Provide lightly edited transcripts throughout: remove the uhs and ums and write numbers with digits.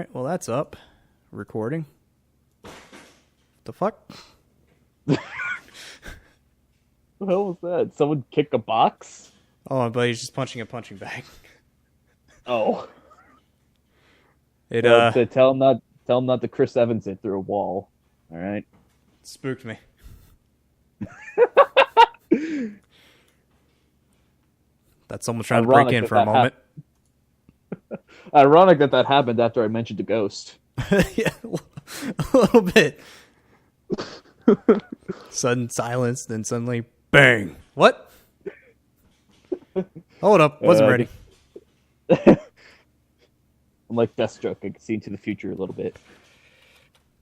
right, well, that's up. Recording. The fuck? What the hell was that? Someone kick a box? Oh, my buddy's just punching a punching bag. Oh. It, Tell him not to Chris Evans it through a wall. All right. spooked me. Thought someone trying to break in for a moment. Ironic that happened after I mentioned the ghost. Yeah, a little bit. Sudden silence, then suddenly, bang. What? Hold up, wasn't ready. I'm like Deathstroke. I can see into the future a little bit.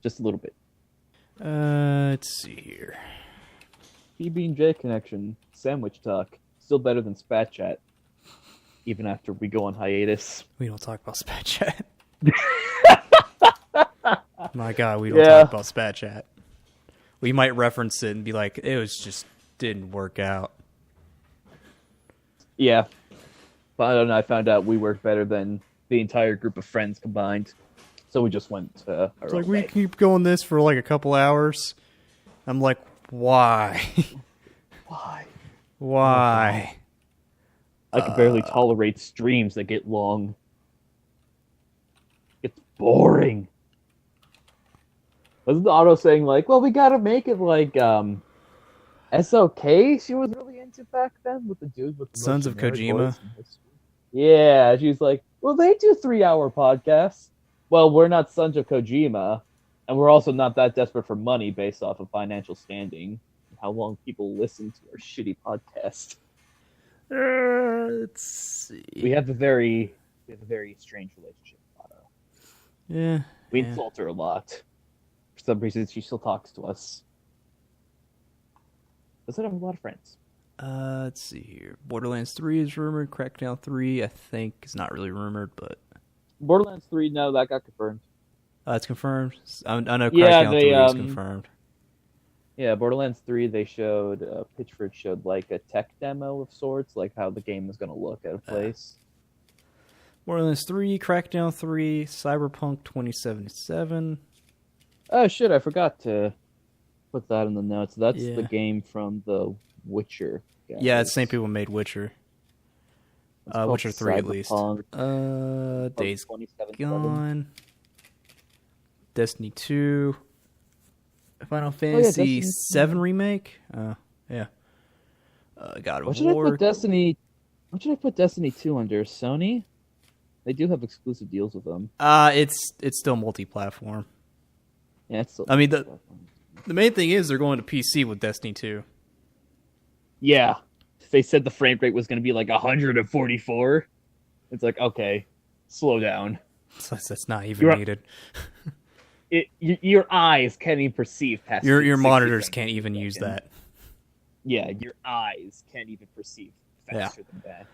Just a little bit. Let's see here. PB&J connection. Sandwich talk. Still better than Spat Chat. Even after we go on hiatus. We don't talk about Spat Chat. My God, we don't talk about Spat Chat. We might reference it and be like, it was just didn't work out. Yeah. But I don't know, I found out we work better than the entire group of friends combined. So we just went it's like, we keep going this for like a couple hours. I'm like, why? Why? I can barely tolerate streams that get long. It's boring. Wasn't Otto saying like, well, we gotta make it like SOK she was really into back then with the dude with the Sons of Kojima? Yeah, she's like, well, they do 3-hour podcasts. Well, we're not Sons of Kojima, and we're also not that desperate for money based off of financial standing. How long people listen to our shitty podcast. Let's see. We have a very strange relationship with Otto. Yeah. We insult her a lot. For some reason, she still talks to us. Doesn't have a lot of friends. Let's see here. Borderlands 3 is rumored. Crackdown 3, I think, is not really rumored, but... Borderlands 3, no, that got confirmed. It's confirmed? I know Crackdown 3 is confirmed. Yeah, Borderlands 3, they showed, Pitchford showed, like, a tech demo of sorts, like how the game was going to look at a place. Borderlands 3, Crackdown 3, Cyberpunk 2077. Oh, shit, I forgot to put that in the notes. That's the game from The Witcher. Guys. Yeah, it's the same people who made Witcher. Witcher 3, at least. Days Gone. Destiny 2. Final Fantasy 7 remake? Yeah. God of War. What should I put Destiny 2 under? Sony? They do have exclusive deals with them. It's still multi-platform. Yeah, it's still the main thing is they're going to PC with Destiny 2. Yeah. They said the frame rate was going to be like 144. It's like, okay, slow down. That's not even needed. Your eyes can't even perceive past your monitors can't even use that. Yeah, your eyes can't even perceive faster than that.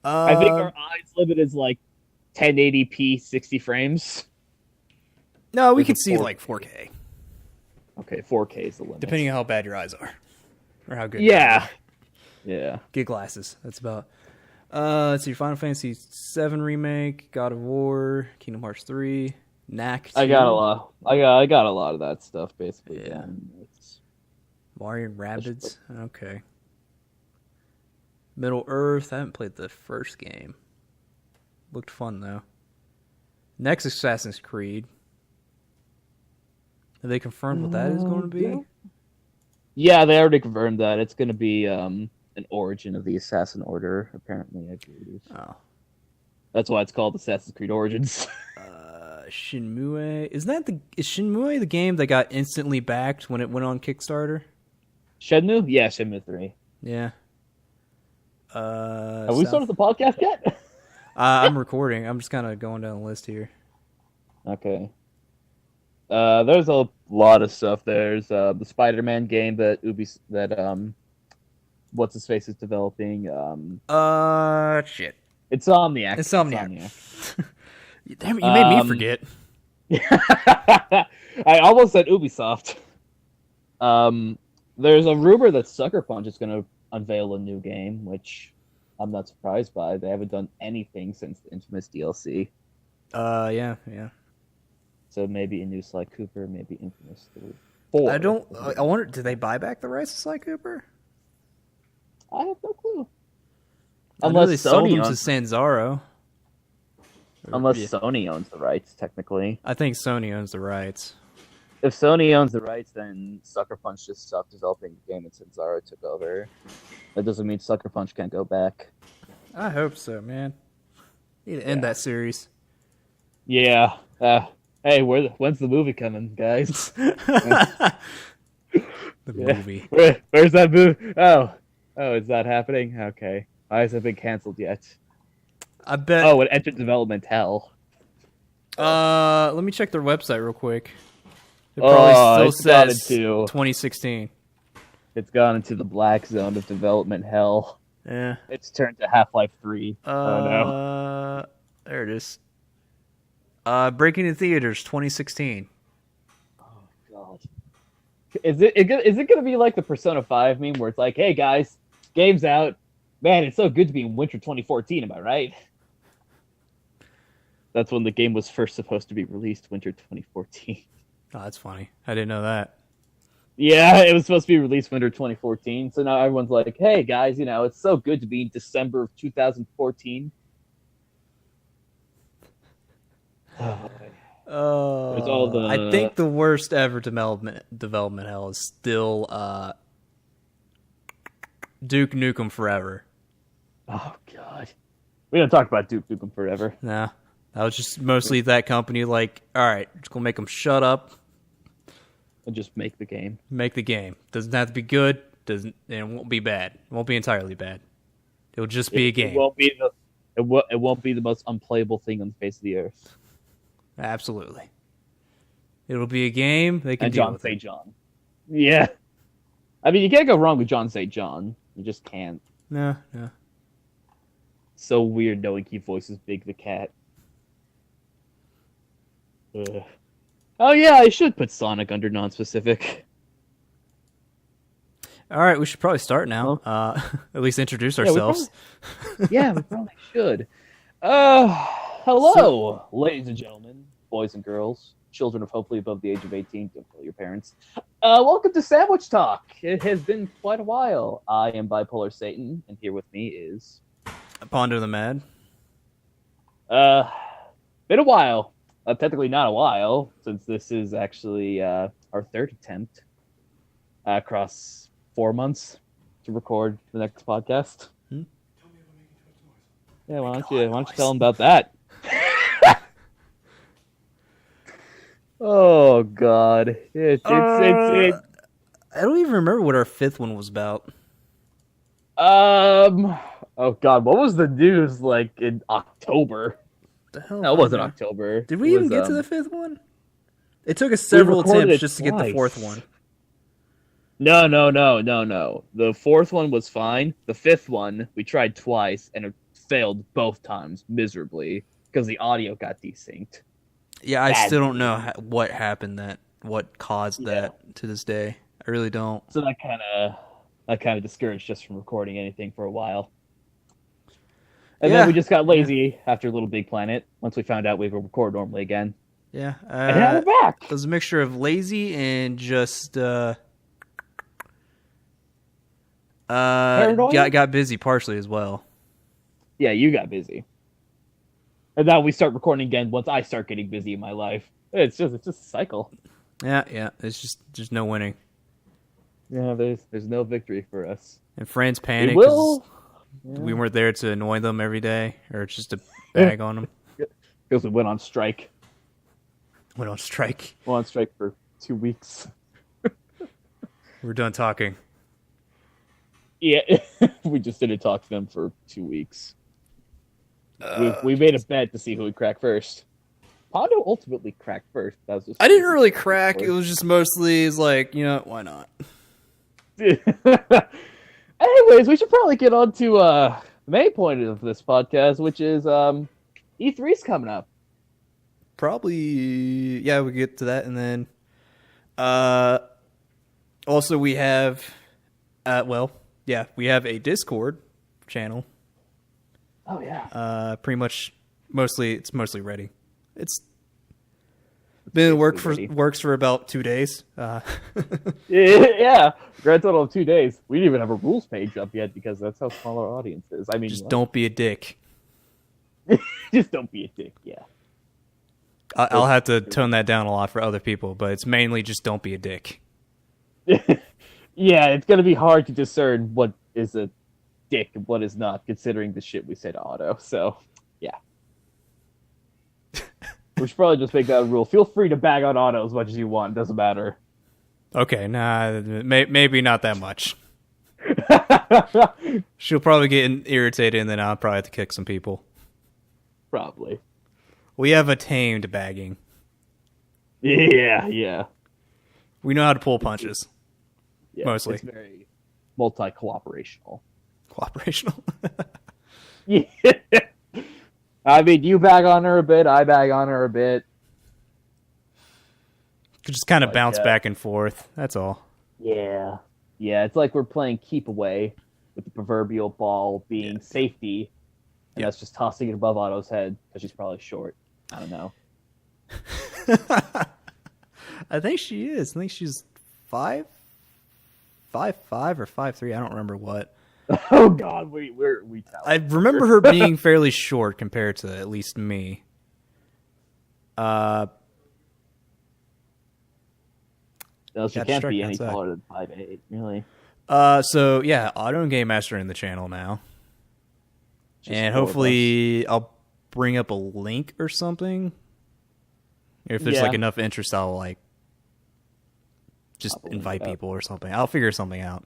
I think our eyes limit is like 1080p 60 frames. No, we could see like 4K. Okay, 4K is the limit. Depending on how bad your eyes are. Or how good Yeah. Get glasses. That's about... let's see, Final Fantasy 7 remake, God of War, Kingdom Hearts 3... Knack 2. I got a lot. I got a lot of that stuff basically. Yeah. Mario and Rabbids. Okay. Middle Earth. I haven't played the first game. Looked fun though. Next Assassin's Creed. Have they confirmed what that is going to be? Yeah, they already confirmed that it's going to be an origin of the Assassin Order. Apparently, I believe. Oh. That's why it's called Assassin's Creed Origins. Shenmue. Is Shenmue the game that got instantly backed when it went on Kickstarter? Shenmue? Yeah, Shenmue 3. Yeah. Have we started the podcast yet? I'm recording. I'm just kind of going down the list here. Okay. There's a lot of stuff. There's the Spider-Man game that what's his face is developing. Shit. It's Insomniac. Damn it, you made me forget. I almost said Ubisoft. There's a rumor that Sucker Punch is going to unveil a new game, which I'm not surprised by. They haven't done anything since the Infamous DLC. Yeah. So maybe a new Sly Cooper, maybe Infamous 3. 4. I wonder, did they buy back the rights to Sly Cooper? I have no clue. I know they sold them to Sanzaro. Unless Sony owns the rights, technically. I think Sony owns the rights. If Sony owns the rights, then Sucker Punch just stopped developing the game and Sanzaro took over. That doesn't mean Sucker Punch can't go back. I hope so, man. Need to end that series. Yeah. Hey, when's the movie coming, guys? The movie. Where's that movie? Oh, is that happening? Okay. Why hasn't it been canceled yet? I bet. Oh, it entered development hell. Let me check their website real quick. It probably still says 2016. It's gone into the black zone of development hell. Yeah. It's turned to Half-Life 3. Oh no. There it is. Breaking in theaters 2016. Oh god. Is it going to be like the Persona 5 meme where it's like, "Hey guys, game's out. Man, it's so good to be in winter 2014, am I right?" That's when the game was first supposed to be released, winter 2014. Oh, that's funny. I didn't know that. Yeah, it was supposed to be released winter 2014. So now everyone's like, "Hey guys, it's so good to be in December of 2014." I think the worst ever development hell is still Duke Nukem Forever. Oh god, we don't talk about Duke Nukem Forever. Nah, that was just mostly that company. Like, all right, just gonna make them shut up and just make the game. Make the game. Doesn't have to be good. And it won't be bad. It won't be entirely bad. It'll just be a game. It won't be the most unplayable thing on the face of the earth. Absolutely. It'll be a game they can deal with. St. John. Yeah. I mean, you can't go wrong with John St. John. You just can't. No. So weird knowing he voices Big the Cat. Ugh. Oh yeah, I should put Sonic under non-specific. All right, we should probably start now. At least introduce ourselves. We probably should. Hello, ladies and gentlemen, boys and girls, children of hopefully above the age of 18. Don't tell your parents. Welcome to Sandwich Talk. It has been quite a while. I am Bipolar Satan, and here with me is PondoTheMad. Been a while. Technically not a while, since this is actually our third attempt across 4 months to record the next podcast. Yeah, why don't you tell them about that? Oh god, it's. I don't even remember what our fifth one was about. Oh god, what was the news like in October? The hell? No, it wasn't October. Did we even get to the fifth one? It took us several attempts just to get the fourth one. No. The fourth one was fine. The fifth one, we tried twice, and it failed both times miserably because the audio got desynced. Yeah, I still don't know what happened, what caused that to this day. I really don't. So that kind of discouraged us from recording anything for a while. And then we just got lazy after Little Big Planet once we found out we would record normally again. Yeah. And now we're back. It was a mixture of lazy and just got busy partially as well. Yeah, you got busy. And now we start recording again once I start getting busy in my life. It's just a cycle. Yeah. It's just no winning. Yeah, there's no victory for us. And friends panic because we weren't there to annoy them every day or just to bag on them. Because we went on strike. Went on strike for 2 weeks. We're done talking. Yeah, we just didn't talk to them for 2 weeks. We made a bet to see who would crack first. Pondo ultimately cracked first. That was just I didn't really crack. It was just mostly why not? Anyways, we should probably get on to the main point of this podcast, which is E3's coming up. Probably, yeah, we get to that, and then also we have, we have a Discord channel. Oh yeah. Pretty much, it's mostly ready. It's Been works for about 2 days. Yeah, grand total of 2 days. We didn't even have a rules page up yet because that's how small our audience is. I mean, just don't be a dick. Just don't be a dick. Yeah. I'll have to tone that down a lot for other people, but it's mainly just don't be a dick. Yeah, it's gonna be hard to discern what is a dick and what is not, considering the shit we say to Otto. So, yeah. We should probably just make that a rule. Feel free to bag on Otto as much as you want. Doesn't matter. Okay, nah, maybe not that much. She'll probably get irritated, and then I'll probably have to kick some people. Probably. We have a tamed bagging. Yeah. We know how to pull punches. Yeah, mostly. It's very multi-cooperational. Cooperational? Yeah. I mean, you bag on her a bit, I bag on her a bit. Could just kind of bounce back and forth. That's all. Yeah. Yeah, it's like we're playing keep away with the proverbial ball being safety, and that's just tossing it above Otto's head because she's probably short. I don't know. I think she is. I think she's 5'5" or 5'3". I don't remember what. Oh God, we tell. I remember her being fairly short compared to at least me. No, she can't be any outside. taller than 5'8", really. So yeah, Auto and Game Master in the channel now, and hopefully I'll bring up a link or something. If there's like enough interest, I'll like just invite people or something. I'll figure something out.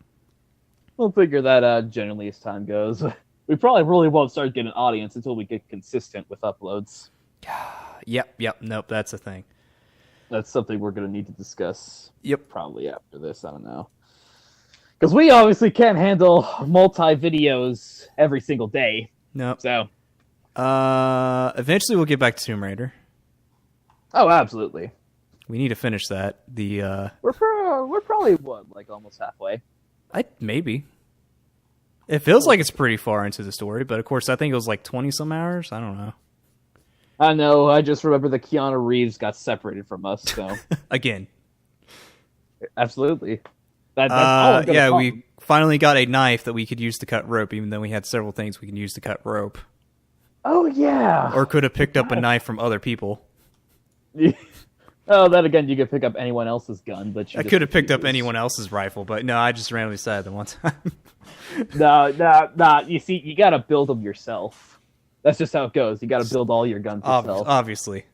We'll figure that out generally as time goes. We probably really won't start getting an audience until we get consistent with uploads. Yep. Nope, that's a thing. That's something we're going to need to discuss. Yep. Probably after this. I don't know. Because we obviously can't handle multi-videos every single day. Nope. So. Eventually we'll get back to Tomb Raider. Oh, absolutely. We need to finish that. We're probably, what, like almost halfway? Maybe. It feels like it's pretty far into the story, but of course I think it was like 20-some hours. I don't know. I know. I just remember that Keanu Reeves got separated from us. So again, absolutely. That's all yeah, we finally got a knife that we could use to cut rope, even though we had several things we can use to cut rope. Oh yeah. Or could have picked up a knife from other people. Oh, then again, you could pick up anyone else's gun, but I could have picked up anyone else's rifle, but no, I just randomly said the one time. No. You see, you gotta build them yourself. That's just how it goes. You got to build all your guns yourself. Obviously.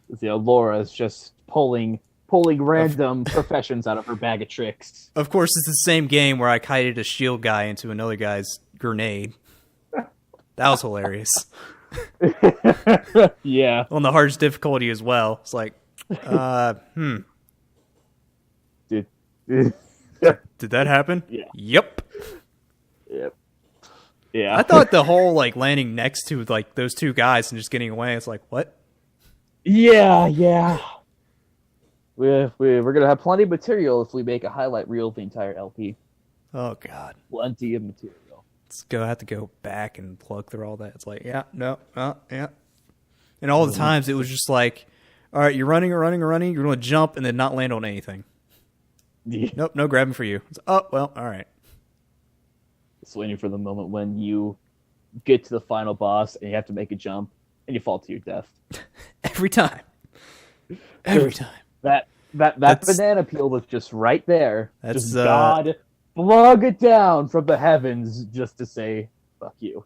You know, Laura's just pulling random professions out of her bag of tricks. Of course, it's the same game where I kited a shield guy into another guy's grenade. That was hilarious. Yeah. On the hardest difficulty as well. It's like, Did that happen? Yeah. Yep. Yeah. I thought the whole like landing next to like those two guys and just getting away, it's like, what? Yeah. We're gonna have plenty of material if we make a highlight reel of the entire LP. Oh God. Plenty of material. Have to go back and plug through all that. It's like, yeah. And all the times it was just like, all right, you're running, you're going to jump and then not land on anything. Yeah. Nope, no grabbing for you. It's, oh, well, all right. Just waiting for the moment when you get to the final boss and you have to make a jump and you fall to your death. Every time. That banana peel was just right there. That's just God flung it down from the heavens just to say, fuck you.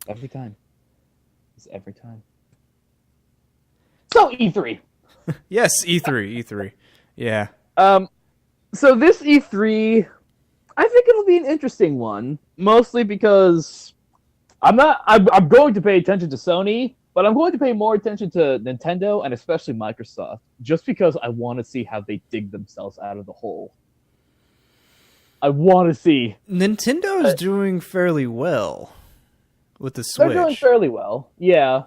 Every time. It's every time. So, E3. Yes, E3. Yeah. So this E3, I think it'll be an interesting one. Mostly because I'm going to pay attention to Sony, but I'm going to pay more attention to Nintendo and especially Microsoft, just because I want to see how they dig themselves out of the hole. I want to see. Nintendo is doing fairly well with the Switch. They're doing fairly well, yeah.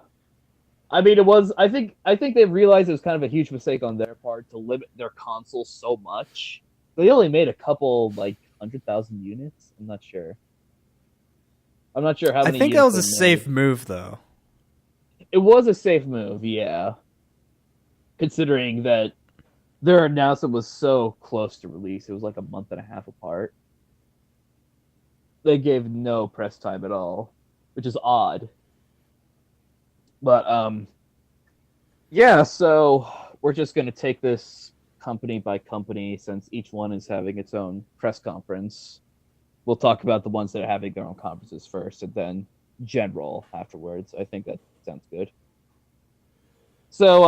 I mean, I think they realized it was kind of a huge mistake on their part to limit their console so much. They only made a couple, like, 100,000 units. I'm not sure how many. I think that was a safe move, though. It was a safe move, yeah. Considering that their announcement was so close to release, it was like a month and a half apart. They gave no press time at all, which is odd. But yeah, so we're just going to take this company by company since each one is having its own press conference. We'll talk about the ones that are having their own conferences first and then general afterwards. I think that sounds good. So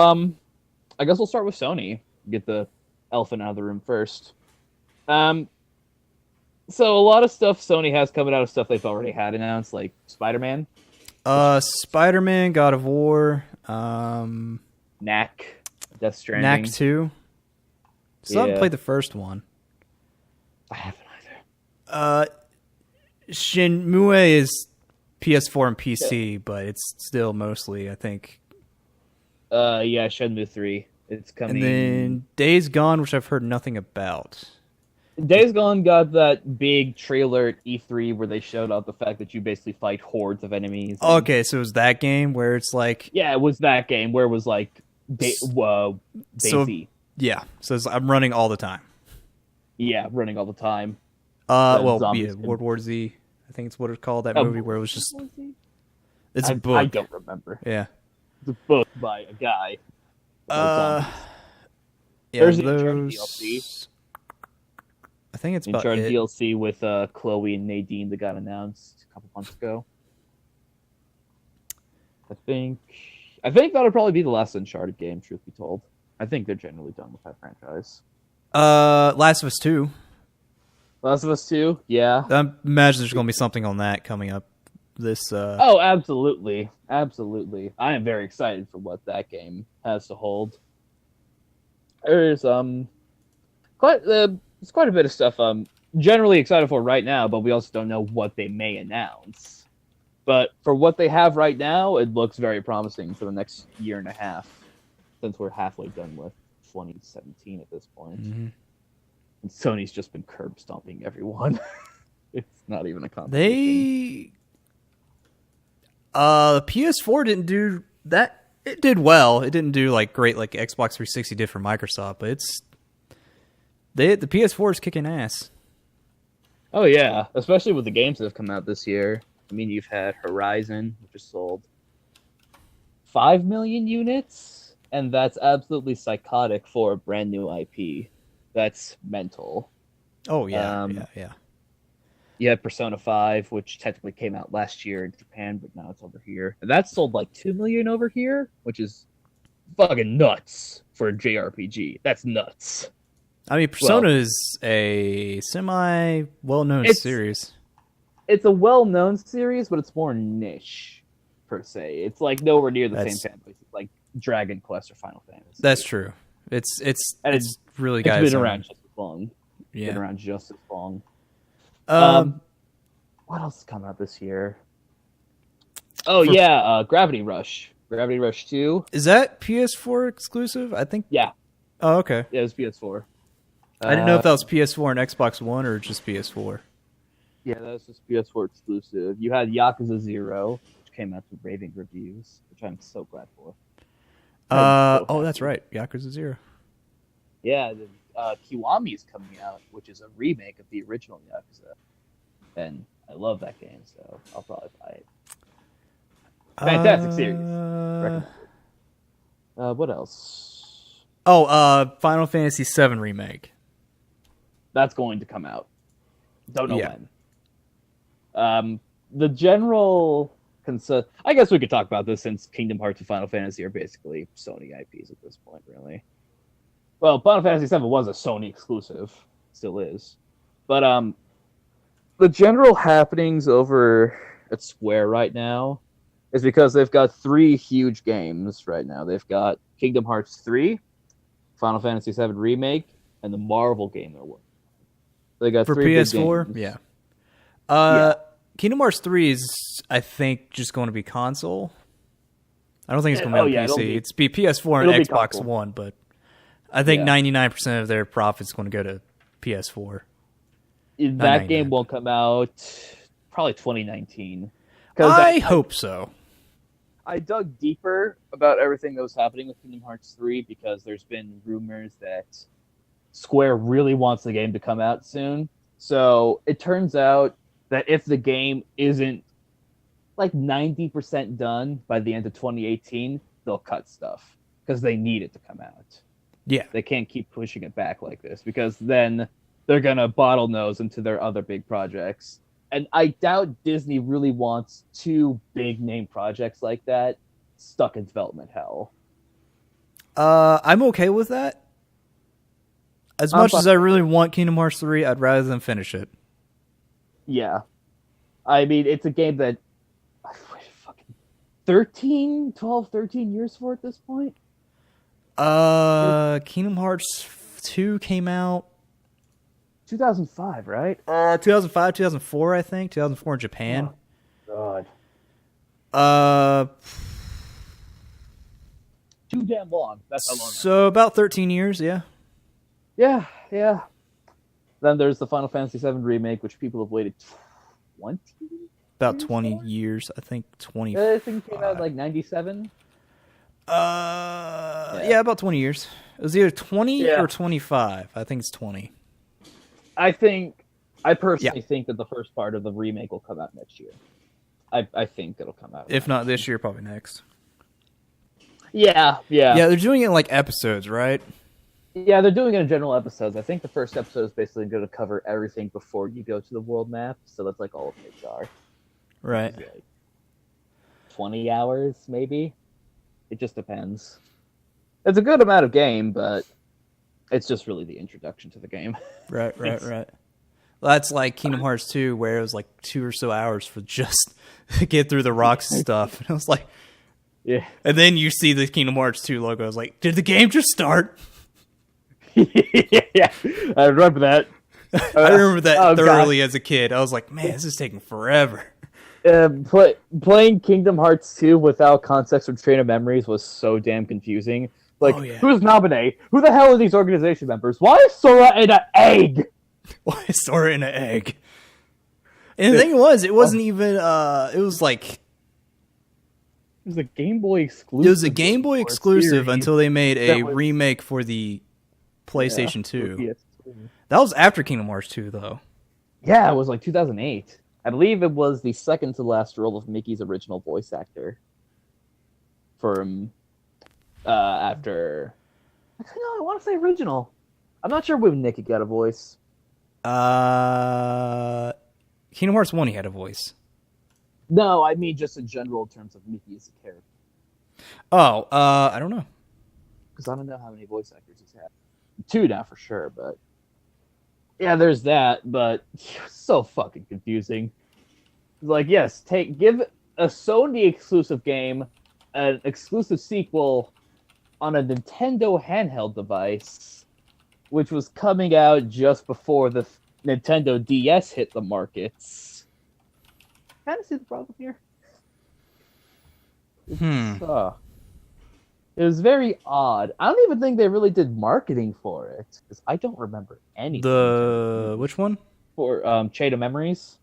I guess we'll start with Sony. Get the elephant out of the room first. So a lot of stuff Sony has coming out of stuff they've already had announced, like Spider-Man. Spider-Man, God of War, Knack, Death Stranding. Knack 2. Still haven't played the first one. I haven't either. Shenmue is PS4 and PC, but it's still mostly, I think. Yeah, Shenmue 3. It's coming. And then Days Gone, which I've heard nothing about. Days Gone got that big trailer at E3 where they showed off the fact that you basically fight hordes of enemies. Okay, so it was that game where it's like... Yeah, it was that game where it was like Daisy. Yeah, so I'm running all the time. Yeah, running all the time. World War Z, I think it's what it's called, that movie where it was just... It's a book. I don't remember. Yeah. It's a book by a guy. Yeah, there's the Uncharted DLC. I think it's about Uncharted DLC with Chloe and Nadine that got announced a couple months ago. I think that'll probably be the last Uncharted game, truth be told. I think they're generally done with that franchise. Last of Us 2. Last of Us 2, yeah. I imagine there's going to be something on that coming up this... Oh, absolutely. Absolutely. I am very excited for what that game has to hold. There's quite a bit of stuff I'm generally excited for right now, but we also don't know what they may announce. But for what they have right now, it looks very promising for the next year and a half, since we're halfway done with 2017 at this point. Mm-hmm. And Sony's just been curb stomping everyone. It's not even a competition. The PS4 didn't do that. It did well. It didn't do like great like Xbox 360 did for Microsoft, but the PS4 is kicking ass. Oh yeah, especially with the games that have come out this year. I mean, you've had Horizon, which has sold 5 million units, and that's absolutely psychotic for a brand new IP. That's mental. Oh yeah, yeah. You had Persona 5, which technically came out last year in Japan, but now it's over here. And that sold like 2 million over here, which is fucking nuts for a JRPG. That's nuts. I mean, Persona is a semi-well-known series. It's a well-known series, but it's more niche, per se. It's like nowhere near the same fan base. It's like Dragon Quest or Final Fantasy. That's true. It's really it's been around just as long. Yeah. Been around just as long. What else is coming out this year? Oh, Gravity Rush. Gravity Rush 2. Is that PS4 exclusive? I think. Yeah. Oh, okay. Yeah, it was PS4. I didn't know if that was PS4 and Xbox One or just PS4. Yeah, that was just PS4 exclusive. You had Yakuza 0, which came out with raving reviews, which I'm so glad for. That's right. Yakuza 0. Yeah, Kiwami is coming out, which is a remake of the original Yakuza. And I love that game, so I'll probably buy it. Fantastic series. Recommended. What else? Final Fantasy VII Remake. That's going to come out. Don't know when. The general concern... I guess we could talk about this since Kingdom Hearts and Final Fantasy are basically Sony IPs at this point, really. Well, Final Fantasy VII was a Sony exclusive. Still is. But the general happenings over at Square right now is because they've got 3 huge games right now. They've got Kingdom Hearts 3, Final Fantasy VII Remake, and the Marvel game they're working on. They got for 3 PS4? big games. Yeah. Kingdom Hearts 3 is, I think, just going to be console. I don't think it's going to be on PC. It's be PS4 and Xbox One, but I think 99% of their profits going to go to PS4. That game won't come out probably 2019. I hope so. I dug deeper about everything that was happening with Kingdom Hearts 3 because there's been rumors that Square really wants the game to come out soon. So it turns out that if the game isn't like 90% done by the end of 2018, they'll cut stuff because they need it to come out. Yeah. They can't keep pushing it back like this because then they're going to bottlenose into their other big projects. And I doubt Disney really wants two big name projects like that stuck in development hell. I'm okay with that. As much as I really want Kingdom Hearts 3, I'd rather them finish it. Yeah. I mean, it's a game that 13 years for at this point? Kingdom Hearts 2 came out 2005, right? 2005, 2004, I think. 2004 in Japan. Oh, God. Too damn long. That's how long. So about 13 years, yeah. Yeah. Then there's the Final Fantasy VII remake, which people have waited 20? About 20 years, I think. 20. I think it came out like 97. Yeah, about 20 years. It was either 20 or 25. I think it's 20. I personally think that the first part of the remake will come out next year. I think it'll come out. If not this year, probably next. Yeah. Yeah, they're doing it in like episodes, right? Yeah, they're doing it in general episodes. I think the first episode is basically going to cover everything before you go to the world map. So that's like all of HR. Right. Like 20 hours, maybe? It just depends. It's a good amount of game, but it's just really the introduction to the game. Right. Well, that's like Kingdom Hearts 2, where it was like 2 or so hours for just to get through the rocks and stuff. And I was like, yeah. And then you see the Kingdom Hearts 2 logo. I was like, did the game just start? Yeah, I remember that. I remember that thoroughly as a kid. I was like, man, this is taking forever. Playing Kingdom Hearts 2 without context from Train of Memories was so damn confusing. Like, who's Naminé? Who the hell are these organization members? Why is Sora in an egg? Why is Sora in an egg? And the thing was, it wasn't even, it was like... It was a Game Boy exclusive. It was a Game Boy exclusive until they made a remake for the PlayStation 2. That was after Kingdom Hearts 2, though. Yeah, it was like 2008. I believe it was the second to last role of Mickey's original voice actor. From after, actually, no, I want to say original. I'm not sure when Nicky got a voice. Kingdom Hearts 1, he had a voice. No, I mean just in general in terms of Mickey as a character. Oh, I don't know. Because I don't know how many voice actors he's had. 2 now for sure, but yeah, there's that. But so fucking confusing. Like, yes, give a Sony exclusive game an exclusive sequel on a Nintendo handheld device, which was coming out just before the Nintendo DS hit the markets. Kind of see the problem here. It was very odd. I don't even think they really did marketing for it, because I don't remember anything. Which one? For Chain of Memories.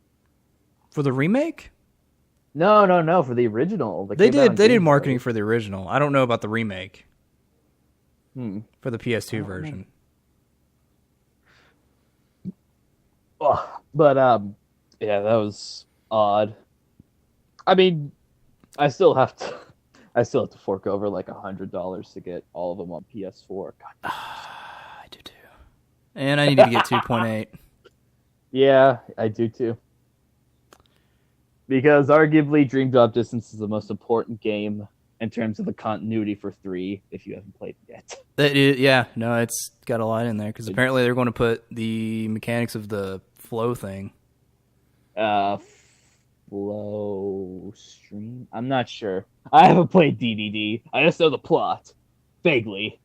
For the remake? No, for the original. They did marketing for the original. I don't know about the remake. For the PS2 version. But yeah, that was odd. I mean, I still have to fork over like $100 to get all of them on PS4. God. I do too. And I need to get 2.8. Yeah, I do too. Because arguably Dream Drop Distance is the most important game in terms of the continuity for 3, if you haven't played it yet. It's got a lot in there, because apparently they're going to put the mechanics of the flow thing. Flow stream? I'm not sure. I haven't played DDD. I just know the plot. Vaguely.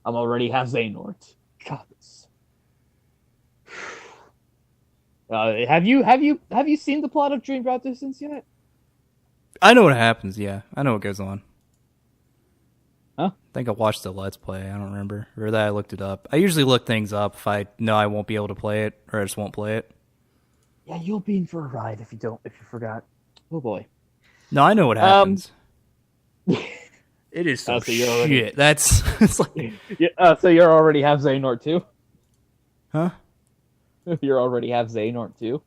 I'm already half Xehanort. God, have you seen the plot of Dream Drop Distance yet? I know what happens, yeah. I know what goes on. Huh? I think I watched the Let's Play. I don't remember. Or that I looked it up. I usually look things up if I know I won't be able to play it, or I just won't play it. Yeah, you'll be in for a ride if you forgot. Oh boy. No, I know what happens. It is so so shit. That's it's like, yeah. So you already have Xehanort too. huh? You already have Xehanort too.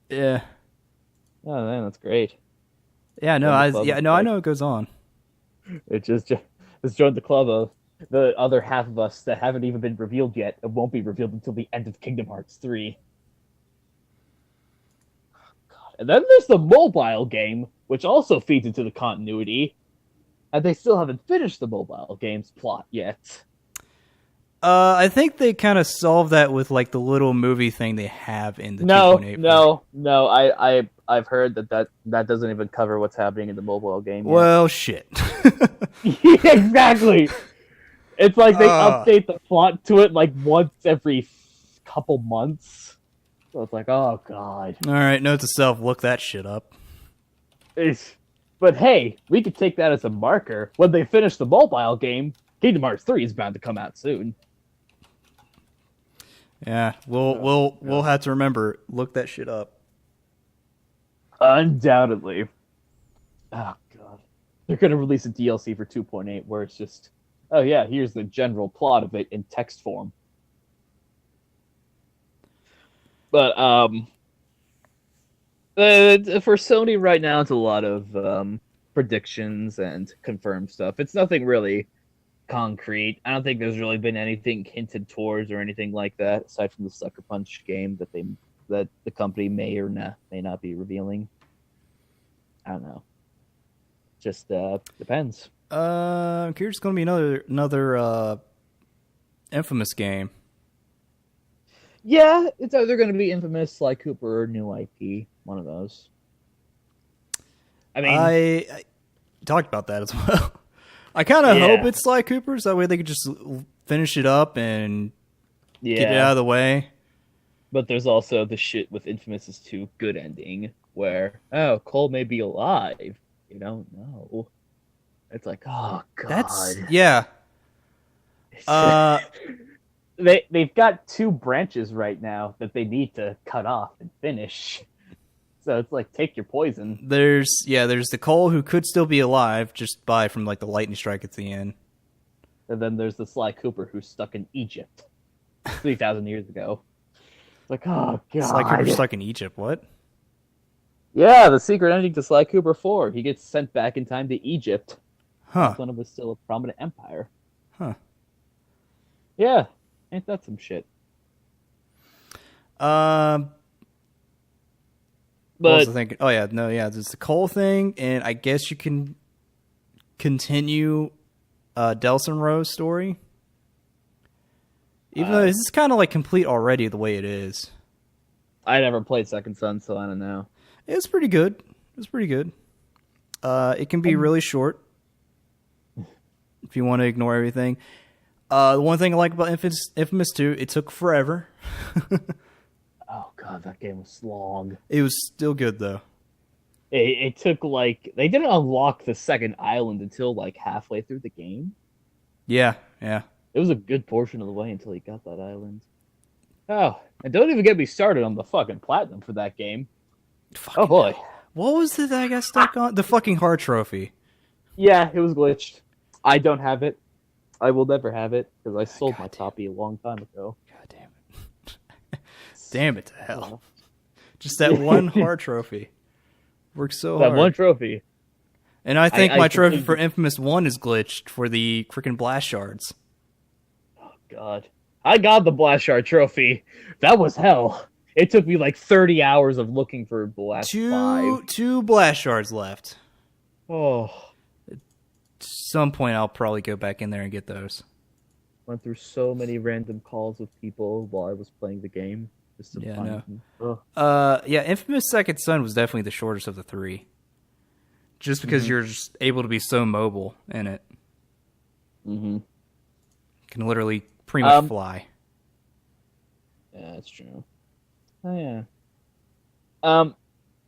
Yeah. Oh man, that's great. Yeah. No. I know it goes on. It just join the club of the other half of us that haven't even been revealed yet. It won't be revealed until the end of Kingdom Hearts 3. God. And then there's the mobile game, which also feeds into the continuity. And they still haven't finished the mobile game's plot yet. I think they kind of solved that with like the little movie thing they have in the 2.8. No. I've heard that doesn't even cover what's happening in the mobile game yet. Well, shit. Exactly. It's like they update the plot to it like once every couple months. So it's like, oh god. All right, note to self: look that shit up. But hey, we could take that as a marker. When they finish the mobile game, Kingdom Hearts 3 is bound to come out soon. Yeah, we'll have to remember, look that shit up. Undoubtedly. Oh god. They're gonna release a DLC for 2.8 where it's just, oh yeah, here's the general plot of it in text form. But for Sony right now, it's a lot of predictions and confirmed stuff. It's nothing really concrete. I don't think there's really been anything hinted towards or anything like that, aside from the Sucker Punch game that the company may or may not be revealing. I don't know. Just depends. I'm curious. It's going to be another Infamous game. Yeah, it's either going to be Infamous, Sly Cooper, or new IP. One of those. I mean, I talked about that as well. I kind of hope it's Sly Cooper, so that way they could just finish it up and get it out of the way. But there's also the shit with Infamous' 2 good ending, where, oh, Cole may be alive. You don't know. It's like, oh, God. Yeah. They've got 2 branches right now that they need to cut off and finish. So it's like, take your poison. There's the Cole who could still be alive, just by from like the lightning strike at the end. And then there's the Sly Cooper who's stuck in Egypt 3,000 years ago. It's like, oh god. Sly Cooper stuck in Egypt, what? Yeah, the secret ending to Sly Cooper 4. He gets sent back in time to Egypt. Huh. When it was still a prominent empire. Huh. Yeah. Ain't that some shit? What was I thinking? Oh yeah, no, yeah. There's the Cole thing, and I guess you can continue Delson Rowe's story, even though this is kind of like complete already the way it is. I never played Second Son, so I don't know. It's pretty good. It can be really short if you want to ignore everything. The one thing I like about Infamous 2, it took forever. Oh god, that game was long. It was still good though. It took like, they didn't unlock the second island until like halfway through the game. Yeah. It was a good portion of the way until you got that island. Oh, and don't even get me started on the fucking platinum for that game. Oh boy. What was it that I got stuck on? The fucking heart trophy. Yeah, it was glitched. I don't have it. I will never have it because I sold my copy a long time ago. God damn it. Damn it to hell. Just that one heart trophy. Works so hard. That one trophy. And I think my trophy for Infamous 1 is glitched for the freaking blast shards. Oh, God. I got the blast shard trophy. That was hell. It took me like 30 hours of looking for blast 5. Two blast shards left. Oh. At some point, I'll probably go back in there and get those. Went through so many random calls with people while I was playing the game. Just to find them. Yeah, Infamous Second Son was definitely the shortest of the 3. Just because you're just able to be so mobile in it. Mm-hmm. Can literally pretty much fly. Yeah, that's true. Oh, yeah.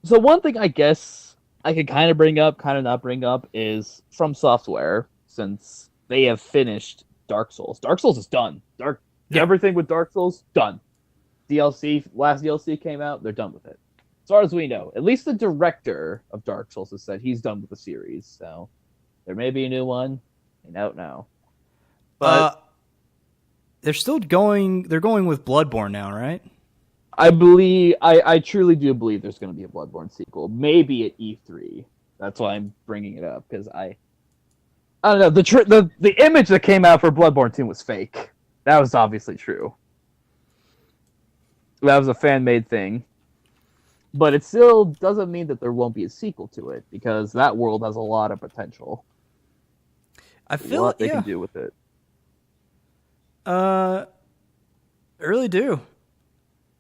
So one thing I guess I could kind of bring up, kind of not bring up, is From Software, since they have finished Dark Souls. Dark Souls is done. Everything with Dark Souls, done. Last DLC came out, they're done with it. As far as we know. At least the director of Dark Souls has said he's done with the series, so There may be a new one. I don't know. But they're still going. They're going with Bloodborne now, right? I truly do believe there's going to be a Bloodborne sequel. Maybe at E3. That's why I'm bringing it up, because I don't know. The image that came out for Bloodborne 2 was fake. That was obviously true. That was a fan-made thing. But it still doesn't mean that there won't be a sequel to it, because that world has a lot of potential. I feel what they can do with it. I really do.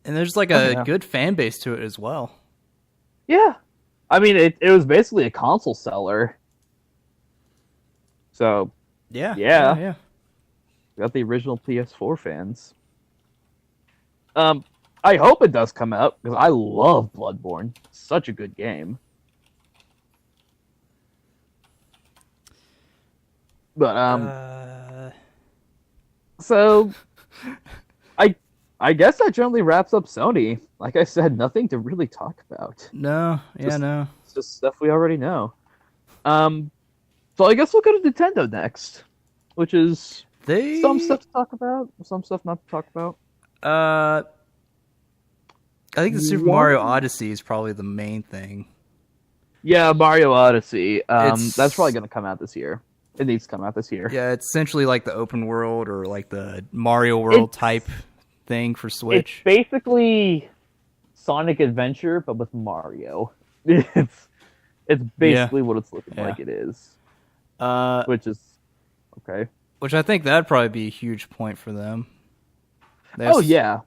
And there's like a good fan base to it as well. Yeah. I mean, it was basically a console seller. So, yeah. Got the original PS4 fans. I hope it does come out, because I love Bloodborne. Such a good game. But, so, I guess that generally wraps up Sony. Like I said, nothing to really talk about. No, It's just stuff we already know. So I guess we'll go to Nintendo next, which is some stuff to talk about, some stuff not to talk about. I think the Super Mario Odyssey is probably the main thing. Yeah, Mario Odyssey. That's probably going to come out this year. It needs to come out this year. Yeah, it's essentially like the open world or like the Mario World type thing for Switch. It's basically Sonic Adventure, but with Mario. It's basically what it's looking like it is. Which is okay. Which I think that'd probably be a huge point for them. Yeah.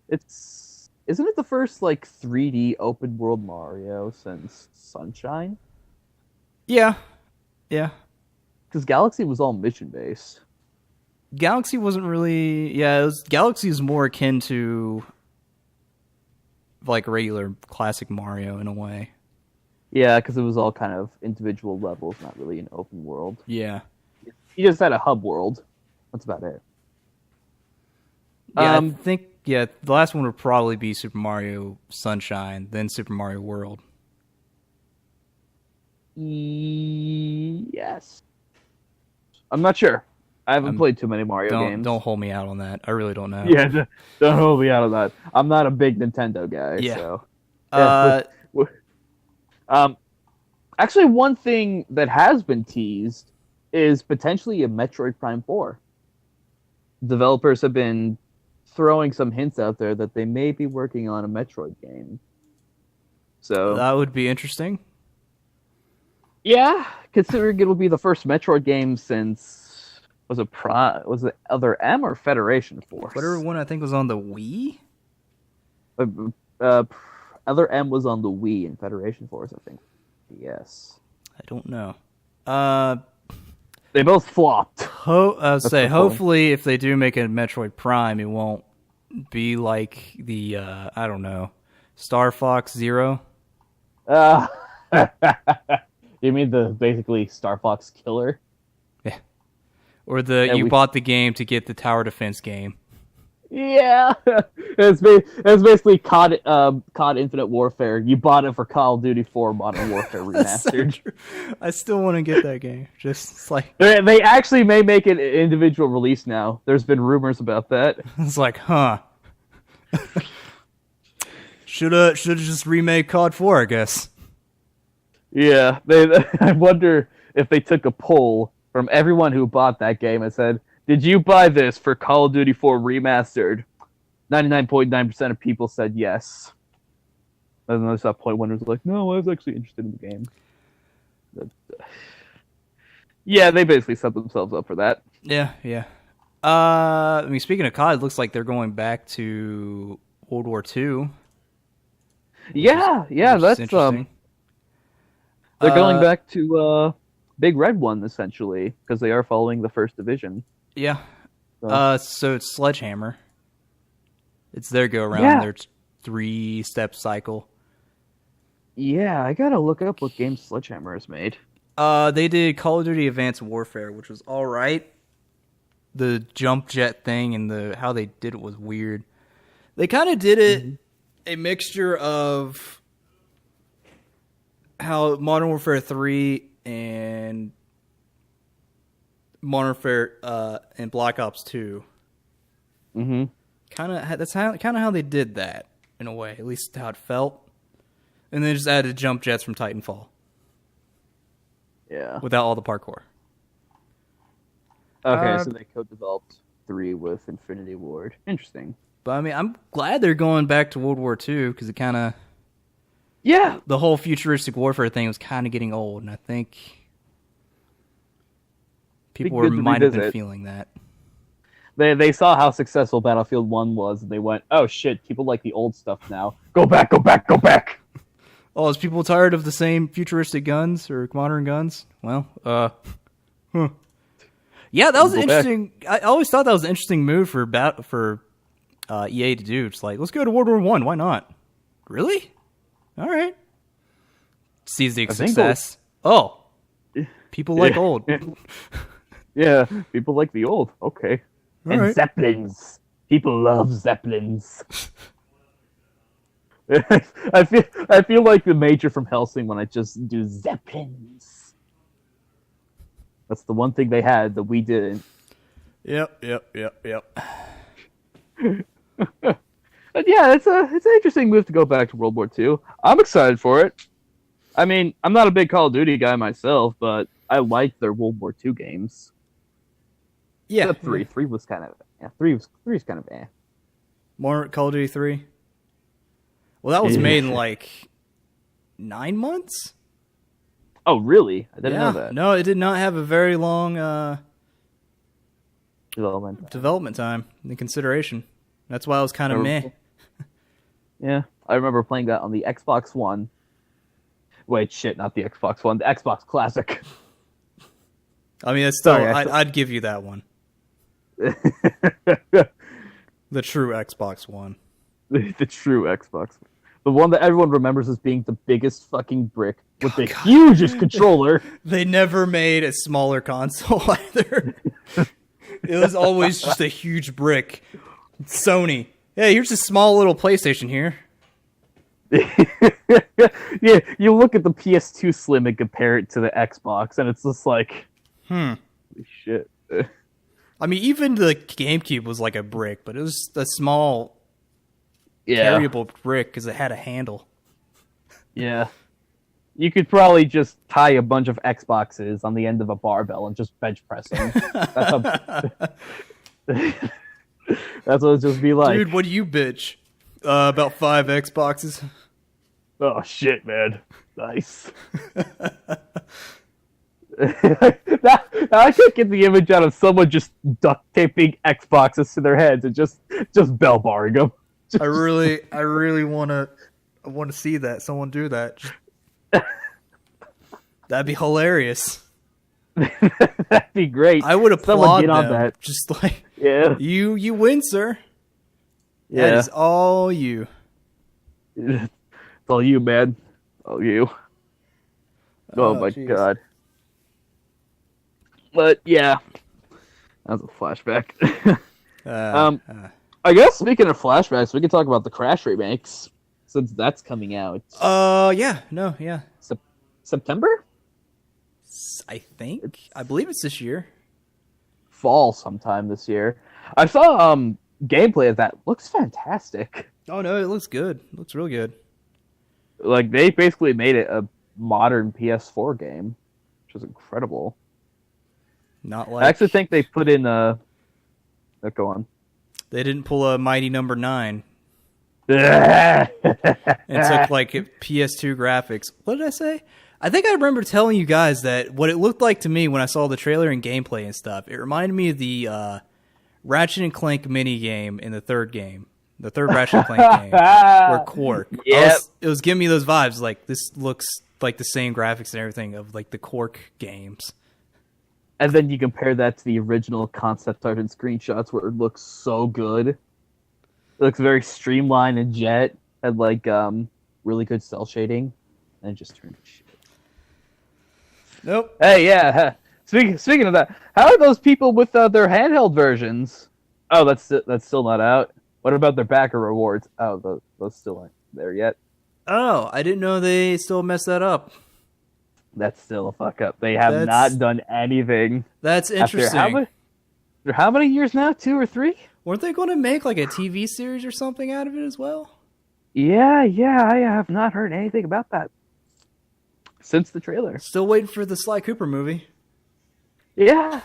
Isn't it the first like 3D open world Mario since Sunshine? Yeah. Because Galaxy was all mission based. Galaxy wasn't really. Yeah, Galaxy is more akin to like regular classic Mario in a way. Yeah, because it was all kind of individual levels, not really an open world. Yeah. You just had a hub world. That's about it. Yeah, I think the last one would probably be Super Mario Sunshine, then Super Mario World. Yes. I'm not sure. I haven't played too many Mario games. Don't hold me out on that. I really don't know. Yeah, don't hold me out on that. I'm not a big Nintendo guy. Yeah. So. Actually, one thing that has been teased is potentially a Metroid Prime 4. Developers have been throwing some hints out there that they may be working on a Metroid game. So that would be interesting. Yeah, considering it'll be the first Metroid game since was it Other M or Federation Force? Whatever one I think was on the Wii. Other M was on the Wii and Federation Force, I think. Yes. I don't know. They both flopped. Hopefully, if they do make a Metroid Prime, it won't be like the I don't know, Star Fox Zero. You mean the basically Star Fox Killer? Yeah. Or you bought the game to get the tower defense game. Yeah, it's basically COD Infinite Warfare. You bought it for Call of Duty 4 Modern Warfare Remastered. So I still want to get that game. Just like they actually may make an individual release now. There's been rumors about that. It's like, huh? Should have just remade COD 4, I guess. Yeah, I wonder if they took a poll from everyone who bought that game and said, did you buy this for Call of Duty 4 Remastered? 99.9% of people said yes. And then there's that point when it was like, no, I was actually interested in the game. But, yeah, they basically set themselves up for that. Yeah. I mean, speaking of COD, it looks like they're going back to World War II. Yeah, that's interesting. They're going back to Big Red One, essentially, because they are following the First Division. Yeah. So it's Sledgehammer. It's their go-around, their 3-step cycle. Yeah, I gotta look up what game Sledgehammer has made. They did Call of Duty Advanced Warfare, which was alright. The jump jet thing and how they did it was weird. They kind of did it a mixture of how Modern Warfare 3 and Modern Warfare and Black Ops 2. Mm-hmm. That's kind of how they did that in a way, at least how it felt. And then just added jump jets from Titanfall. Yeah. Without all the parkour. Okay, so they co-developed 3 with Infinity Ward. Interesting. But I mean, I'm glad they're going back to World War II because it kind of... Yeah! The whole futuristic warfare thing was kind of getting old, and I think people might have been feeling that. They saw how successful Battlefield 1 was, and they went, oh shit, people like the old stuff now. Go back, go back, go back! Oh, is people tired of the same futuristic guns or modern guns? Well, yeah, that was interesting. I always thought that was an interesting move for EA to do. It's like, let's go to World War One. Why not? Really? All right. Sees the success. Oh, people like old. Yeah, people like the old. Okay. All and right. Zeppelins. People love Zeppelins. I feel like the Major from Helsing when I just do Zeppelins. That's the one thing they had that we didn't. Yep. But yeah, it's an interesting move to go back to World War II. I'm excited for it. I mean, I'm not a big Call of Duty guy myself, but I like their World War II games. Yeah. Except 3. 3 was kind of... Yeah, 3 was kind of eh. More Call of Duty 3? Well, that was made in like 9 months? Oh, really? I didn't know that. No, it did not have a very long development time in consideration. That's why I was kind of meh. Yeah, I remember playing that on the Xbox One. Wait, shit, not the Xbox One, the Xbox Classic. I mean, it's still, I'd give you that one. The true Xbox One. The true Xbox. The one that everyone remembers as being the biggest fucking brick with the hugest controller. They never made a smaller console either. It was always just a huge brick. Sony. Hey, here's a small little PlayStation here. Yeah, you look at the PS2 Slim and compare it to the Xbox, and it's just like, holy shit. I mean, even the GameCube was like a brick, but it was a small, carryable brick because it had a handle. Yeah. You could probably just tie a bunch of Xboxes on the end of a barbell and just bench press them. That's what it'd just be like. Dude, what do you bitch? About 5 Xboxes. Oh, shit, man. Nice. I can't get the image out of someone just duct taping Xboxes to their heads and just bell barring them. I really want to see that. Someone do that. That'd be hilarious. That'd be great. I would applaud them. On that. Just like, yeah, you win, sir. Yeah. That is all you. It's all you, man. All you. Oh my geez. God. But yeah, that was a flashback. I guess speaking of flashbacks, we can talk about the Crash remakes since that's coming out. Yeah. September? I believe it's this year. Fall sometime this year. I saw gameplay of that. Looks fantastic. Oh no, it looks good. It looks real good. Like they basically made it a modern PS4 game, which is incredible. Not like I actually think they put in go on. They didn't pull a Mighty Number 9. And It took like PS2 graphics. What did I say? I think I remember telling you guys that what it looked like to me when I saw the trailer and gameplay and stuff. It reminded me of the Ratchet and Clank mini game in the third game, the third Ratchet and Clank game, where Quark. Yep. It was giving me those vibes. Like this looks like the same graphics and everything of like the Quark games. And then you compare that to the original concept art and screenshots where it looks so good. It looks very streamlined and jet, and like really good cell shading, and it just turned to shit. Nope. Hey, yeah. Speaking of that, how are those people with their handheld versions? Oh, that's still not out. What about their backer rewards? Oh, those still aren't there yet. Oh, I didn't know they still messed that up. That's still a fuck up. They have not done anything. That's interesting. After how many years now? 2 or 3? Weren't they going to make like a TV series or something out of it as well? Yeah. I have not heard anything about that since the trailer. Still waiting for the Sly Cooper movie. Yeah.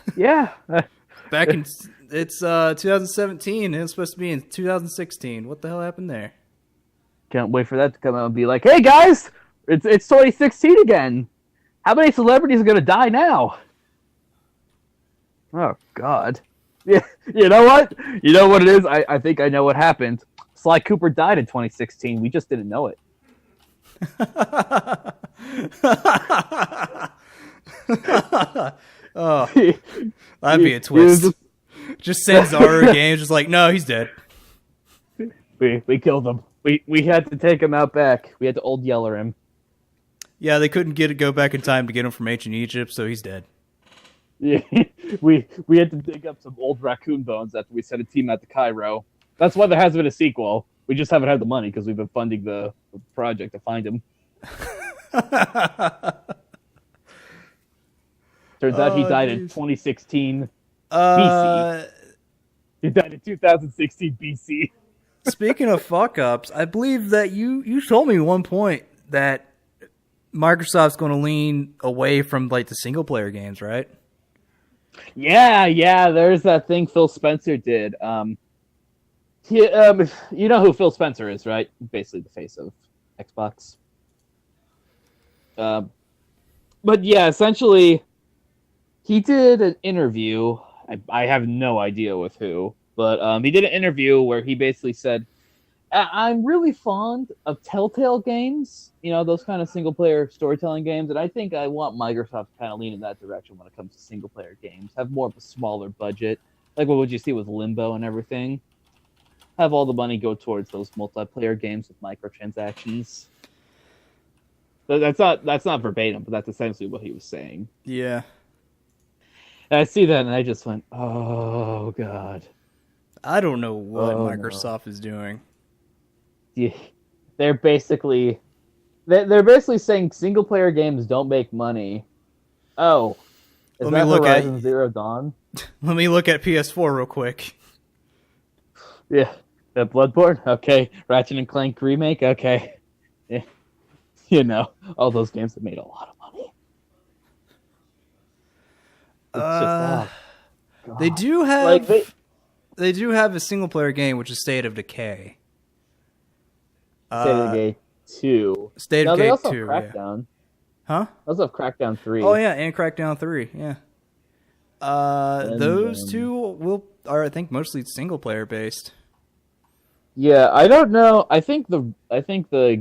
Back in it's 2017. It was supposed to be in 2016. What the hell happened there? Can't wait for that to come out and be like, "Hey guys, it's 2016 again. How many celebrities are gonna die now?" Oh God. Yeah. You know what? You know what it is? I think I know what happened. Sly Cooper died in 2016. We just didn't know it. Oh, that'd be a twist. Just sends Zaru games, just like, no, he's dead. We killed him. We had to take him out back. We had to old yeller him. Yeah, they couldn't go back in time to get him from ancient Egypt, so he's dead. Yeah, we had to dig up some old raccoon bones after we sent a team out to Cairo. That's why there hasn't been a sequel. We just haven't had the money because we've been funding the project to find him. Turns out he died in 2016 BC. He died in 2016 BC. Speaking of fuck-ups, I believe that you told me at one point that Microsoft's going to lean away from like the single-player games, right? Yeah. There's that thing Phil Spencer did. You know who Phil Spencer is, right? Basically the face of Xbox. But yeah, essentially, he did an interview. I have no idea with who, but he did an interview where he basically said, I'm really fond of Telltale games, you know, those kind of single-player storytelling games, and I think I want Microsoft to kind of lean in that direction when it comes to single-player games. Have more of a smaller budget, like what would you see with Limbo and everything. Have all the money go towards those multiplayer games with microtransactions. That's not verbatim, but that's essentially what he was saying. Yeah. And I see that, and I just went, "Oh God." I don't know what Microsoft is doing. Yeah, they're basically saying single player games don't make money. Oh, is that Horizon Zero Dawn? Let me look at PS4 real quick. Yeah, Bloodborne. Okay, Ratchet and Clank remake. Okay, yeah. You know, all those games have made a lot of money. They do have they do have a single player game, which is State of Decay. State of Decay 2. State of Decay 2. They also have Crackdown. Yeah. Huh? They also have Crackdown 3. Oh yeah, and Crackdown 3. Yeah. Those two are I think mostly single player based. Yeah, I don't know. I think the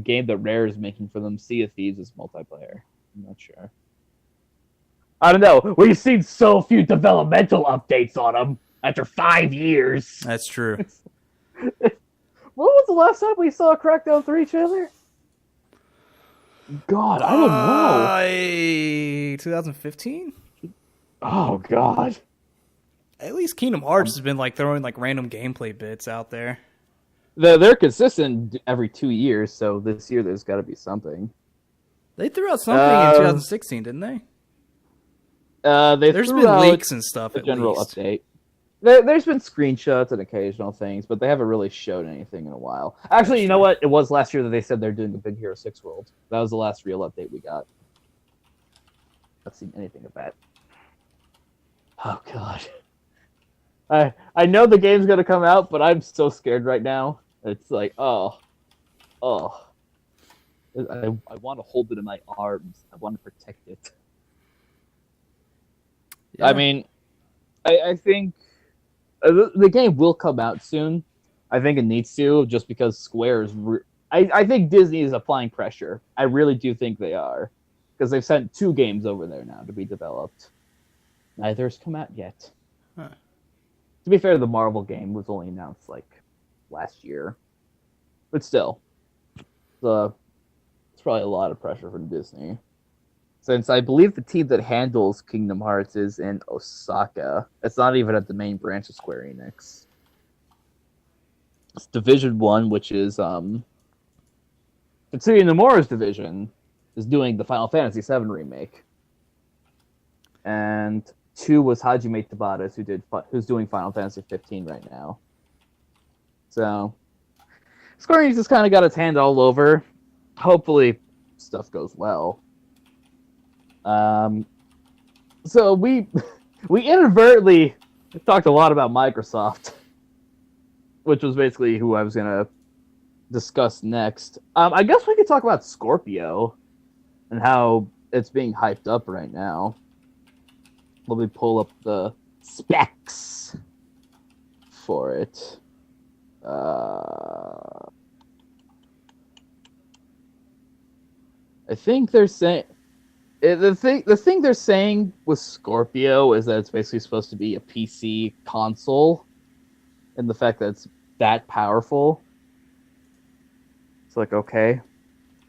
game that Rare is making for them, Sea of Thieves, is multiplayer. I'm not sure. I don't know. We've seen so few developmental updates on them after 5 years. That's true. When was the last time we saw a Crackdown 3 trailer? God, I don't know. 2015? Oh, God. At least Kingdom Hearts has been like throwing like random gameplay bits out there. They're consistent every 2 years, so this year there's got to be something. They threw out something in 2016, didn't they? There's been leaks and stuff. A general update. There's been screenshots and occasional things, but they haven't really showed anything in a while. Actually, you know what? It was last year that they said they're doing the Big Hero 6 world. That was the last real update we got. Not seen anything of that. Oh God. I know the game's gonna come out, but I'm so scared right now. It's like, oh. I want to hold it in my arms. I want to protect it. Yeah. I mean, I think the game will come out soon. I think it needs to, just because Square is... I think Disney is applying pressure. I really do think they are. Because they've sent 2 games over there now to be developed. Neither has come out yet. Huh. To be fair, the Marvel game was only announced, like, last year. But still. It's probably a lot of pressure from Disney. Since I believe the team that handles Kingdom Hearts is in Osaka. It's not even at the main branch of Square Enix. It's Division 1, which is Tetsuya Nomura's division. is doing the Final Fantasy VII remake, and 2 was Hajime Tabata, who's doing Final Fantasy 15 right now. So Square Enix just kind of got its hand all over. Hopefully, stuff goes well. So we inadvertently talked a lot about Microsoft, which was basically who I was gonna discuss next. I guess we could talk about Scorpio and how it's being hyped up right now. Let me pull up the specs for it. I think they're saying the thing they're saying with Scorpio is that it's basically supposed to be a PC console, and the fact that it's that powerful. It's like, okay,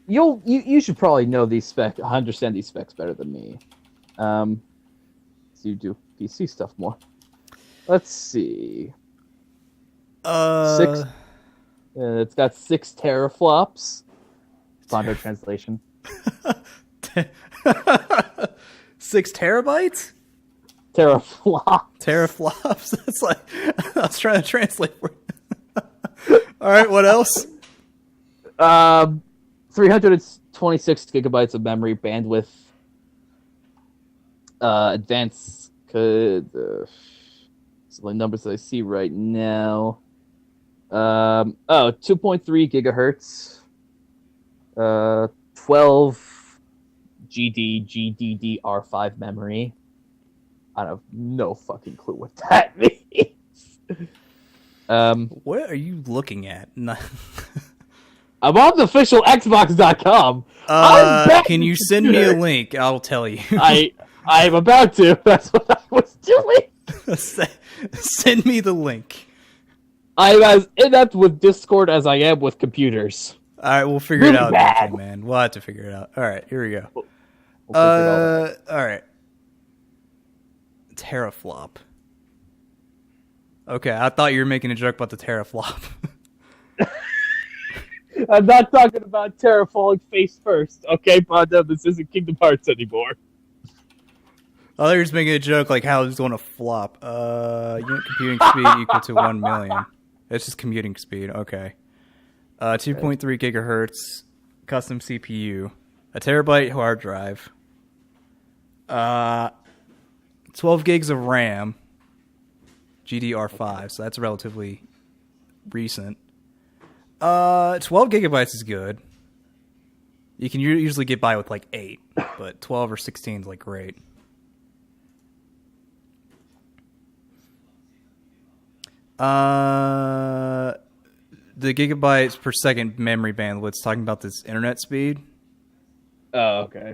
you should probably know these specs, understand these specs better than me. So you do PC stuff more. Let's see. It's got 6 teraflops. Pondo translation. 6 terabytes? Teraflops. That's like, I was trying to translate for you. All right, what else? 326 gigabytes of memory bandwidth. Advanced the numbers that I see right now. 2.3 gigahertz. 12 GDDR5 memory. I have no fucking clue what that means. What are you looking at? I'm on the official Xbox.com. Can you send me a link? I'll tell you. I'm about to. That's what I was doing. Send me the link. I'm as inept with Discord as I am with computers. All right, we'll figure it out, man. We'll have to figure it out. All right, here we go. All right. Teraflop. Okay, I thought you were making a joke about the teraflop. I'm not talking about Terra falling face first. Okay, Pondo, this isn't Kingdom Hearts anymore. I thought you were just making a joke like how it's going to flop. Unit computing speed equal to 1 million. It's just computing speed. Okay. 2.3 gigahertz, custom CPU, a terabyte hard drive, 12 gigs of RAM, GDR5, so that's relatively recent. 12 gigabytes is good. You can usually get by with like 8, but 12 or 16 is like great. The gigabytes per second memory bandwidth's talking about this internet speed. Oh, okay.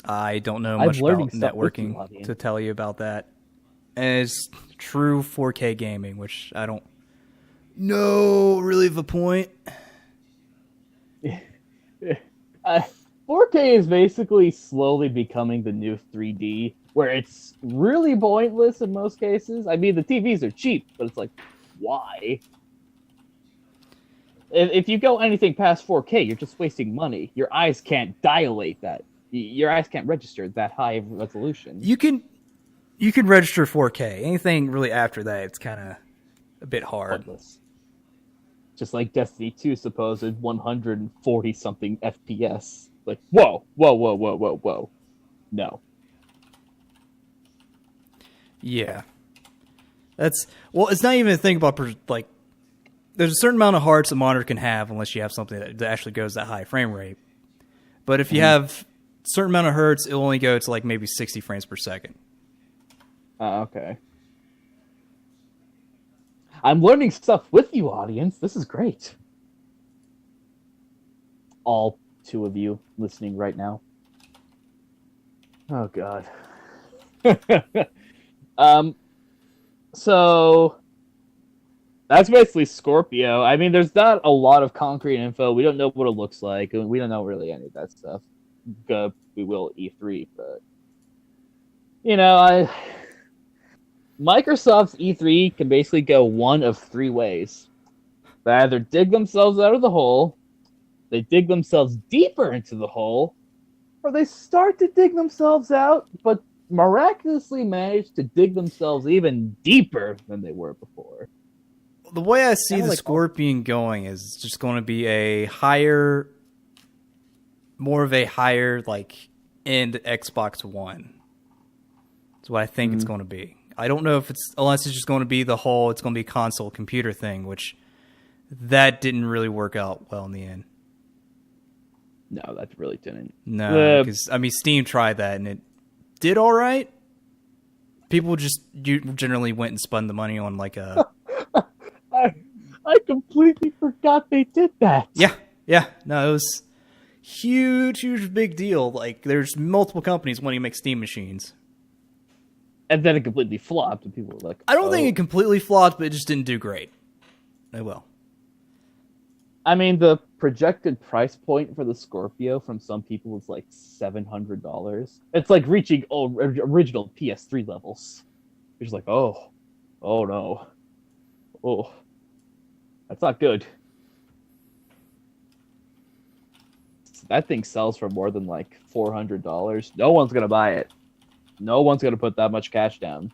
I don't know much about networking to tell you about that. And it's true 4K gaming, which I don't know really the point. 4K is basically slowly becoming the new 3D, where it's really pointless in most cases. I mean, the TVs are cheap, but it's like, why? If you go anything past 4K, you're just wasting money. Your eyes can't dilate that. Your eyes can't register that high of resolution. You can register 4K. Anything really after that, it's kind of a bit hard. Pointless. Just like Destiny 2 supposed 140 something FPS. Like, whoa. No. Yeah. It's not even a thing about like. There's a certain amount of hearts a monitor can have unless you have something that actually goes that high frame rate. But if you have a certain amount of hertz, it'll only go to like maybe 60 frames per second. Okay. I'm learning stuff with you, audience. This is great. All 2 of you listening right now. Oh, God. So that's basically Scorpio. I mean, there's not a lot of concrete info. We don't know what it looks like. We don't know really any of that stuff. We will E3, but Microsoft's E3 can basically go one of 3 ways. They either dig themselves out of the hole, they dig themselves deeper into the hole, or they start to dig themselves out, but miraculously manage to dig themselves even deeper than they were before. The way I see Kinda the like Scorpion going is just going to be more of a higher like end Xbox One. That's what I think it's going to be. I don't know if unless it's just going to be it's going to be console computer thing, which that didn't really work out well in the end. No, that really didn't. No, because Steam tried that and it did all right. People just generally went and spent the money on like a. I completely forgot they did that. Yeah. No, it was huge big deal. Like there's multiple companies wanting to make Steam machines. And then it completely flopped, and people were like, I don't think it completely flopped, but it just didn't do great. Oh well. I mean, the projected price point for the Scorpio from some people is like $700. It's like reaching original PS3 levels. You're just like, oh no. Oh, that's not good. That thing sells for more than like $400. No one's going to buy it. No one's going to put that much cash down.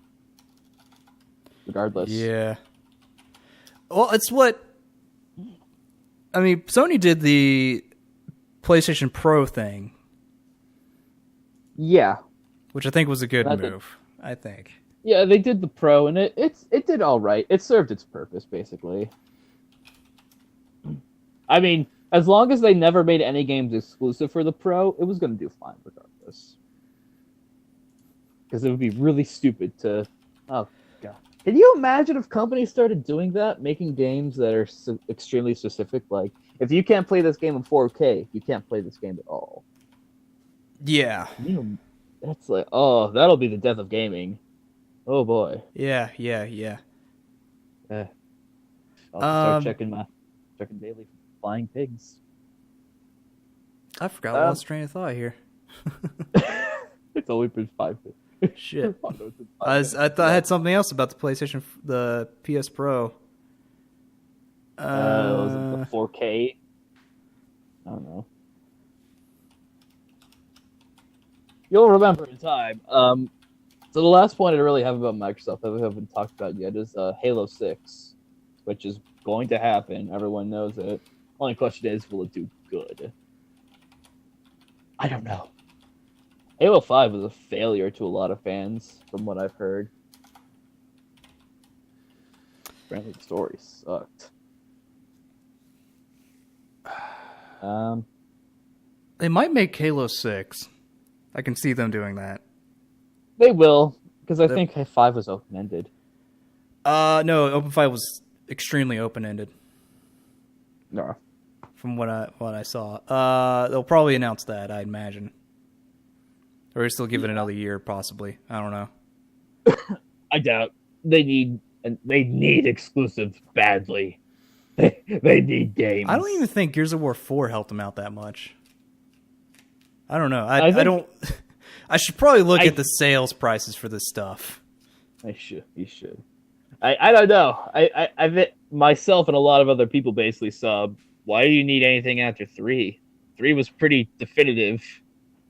Regardless. Yeah. Well, it's what... Sony did the PlayStation Pro thing. Yeah. Which I think was a good move. I think. Yeah, they did the Pro, and it did all right. It served its purpose, basically. I mean, as long as they never made any games exclusive for the Pro, it was going to do fine regardless. Because it would be really stupid to... Oh, God. Can you imagine if companies started doing that? Making games that are extremely specific? Like, if you can't play this game in 4K, you can't play this game at all. Yeah. That's like, oh, that'll be the death of gaming. Oh, boy. Yeah. I'll start checking daily for flying pigs. I forgot what train of thought here. It's only been 5 minutes. Shit. I thought I had something else about the PS Pro. Was it the 4K? I don't know. You'll remember in time. So the last point I really have about Microsoft that we haven't talked about yet is Halo 6, which is going to happen. Everyone knows it. Only question is, will it do good? I don't know. Halo 5 was a failure to a lot of fans, from what I've heard. Apparently the story sucked. They might make Halo 6. I can see them doing that. They will, because I think 5 was open-ended. No, Open 5 was extremely open-ended. No. From what I saw. They'll probably announce that, I'd imagine. Or still give it another year, possibly. I don't know. I doubt. They need exclusives badly. They need games. I don't even think Gears of War 4 helped them out that much. I don't know. I don't... I should probably look at the sales prices for this stuff. You should. I don't know. I myself and a lot of other people basically saw, why do you need anything after 3? 3 was pretty definitive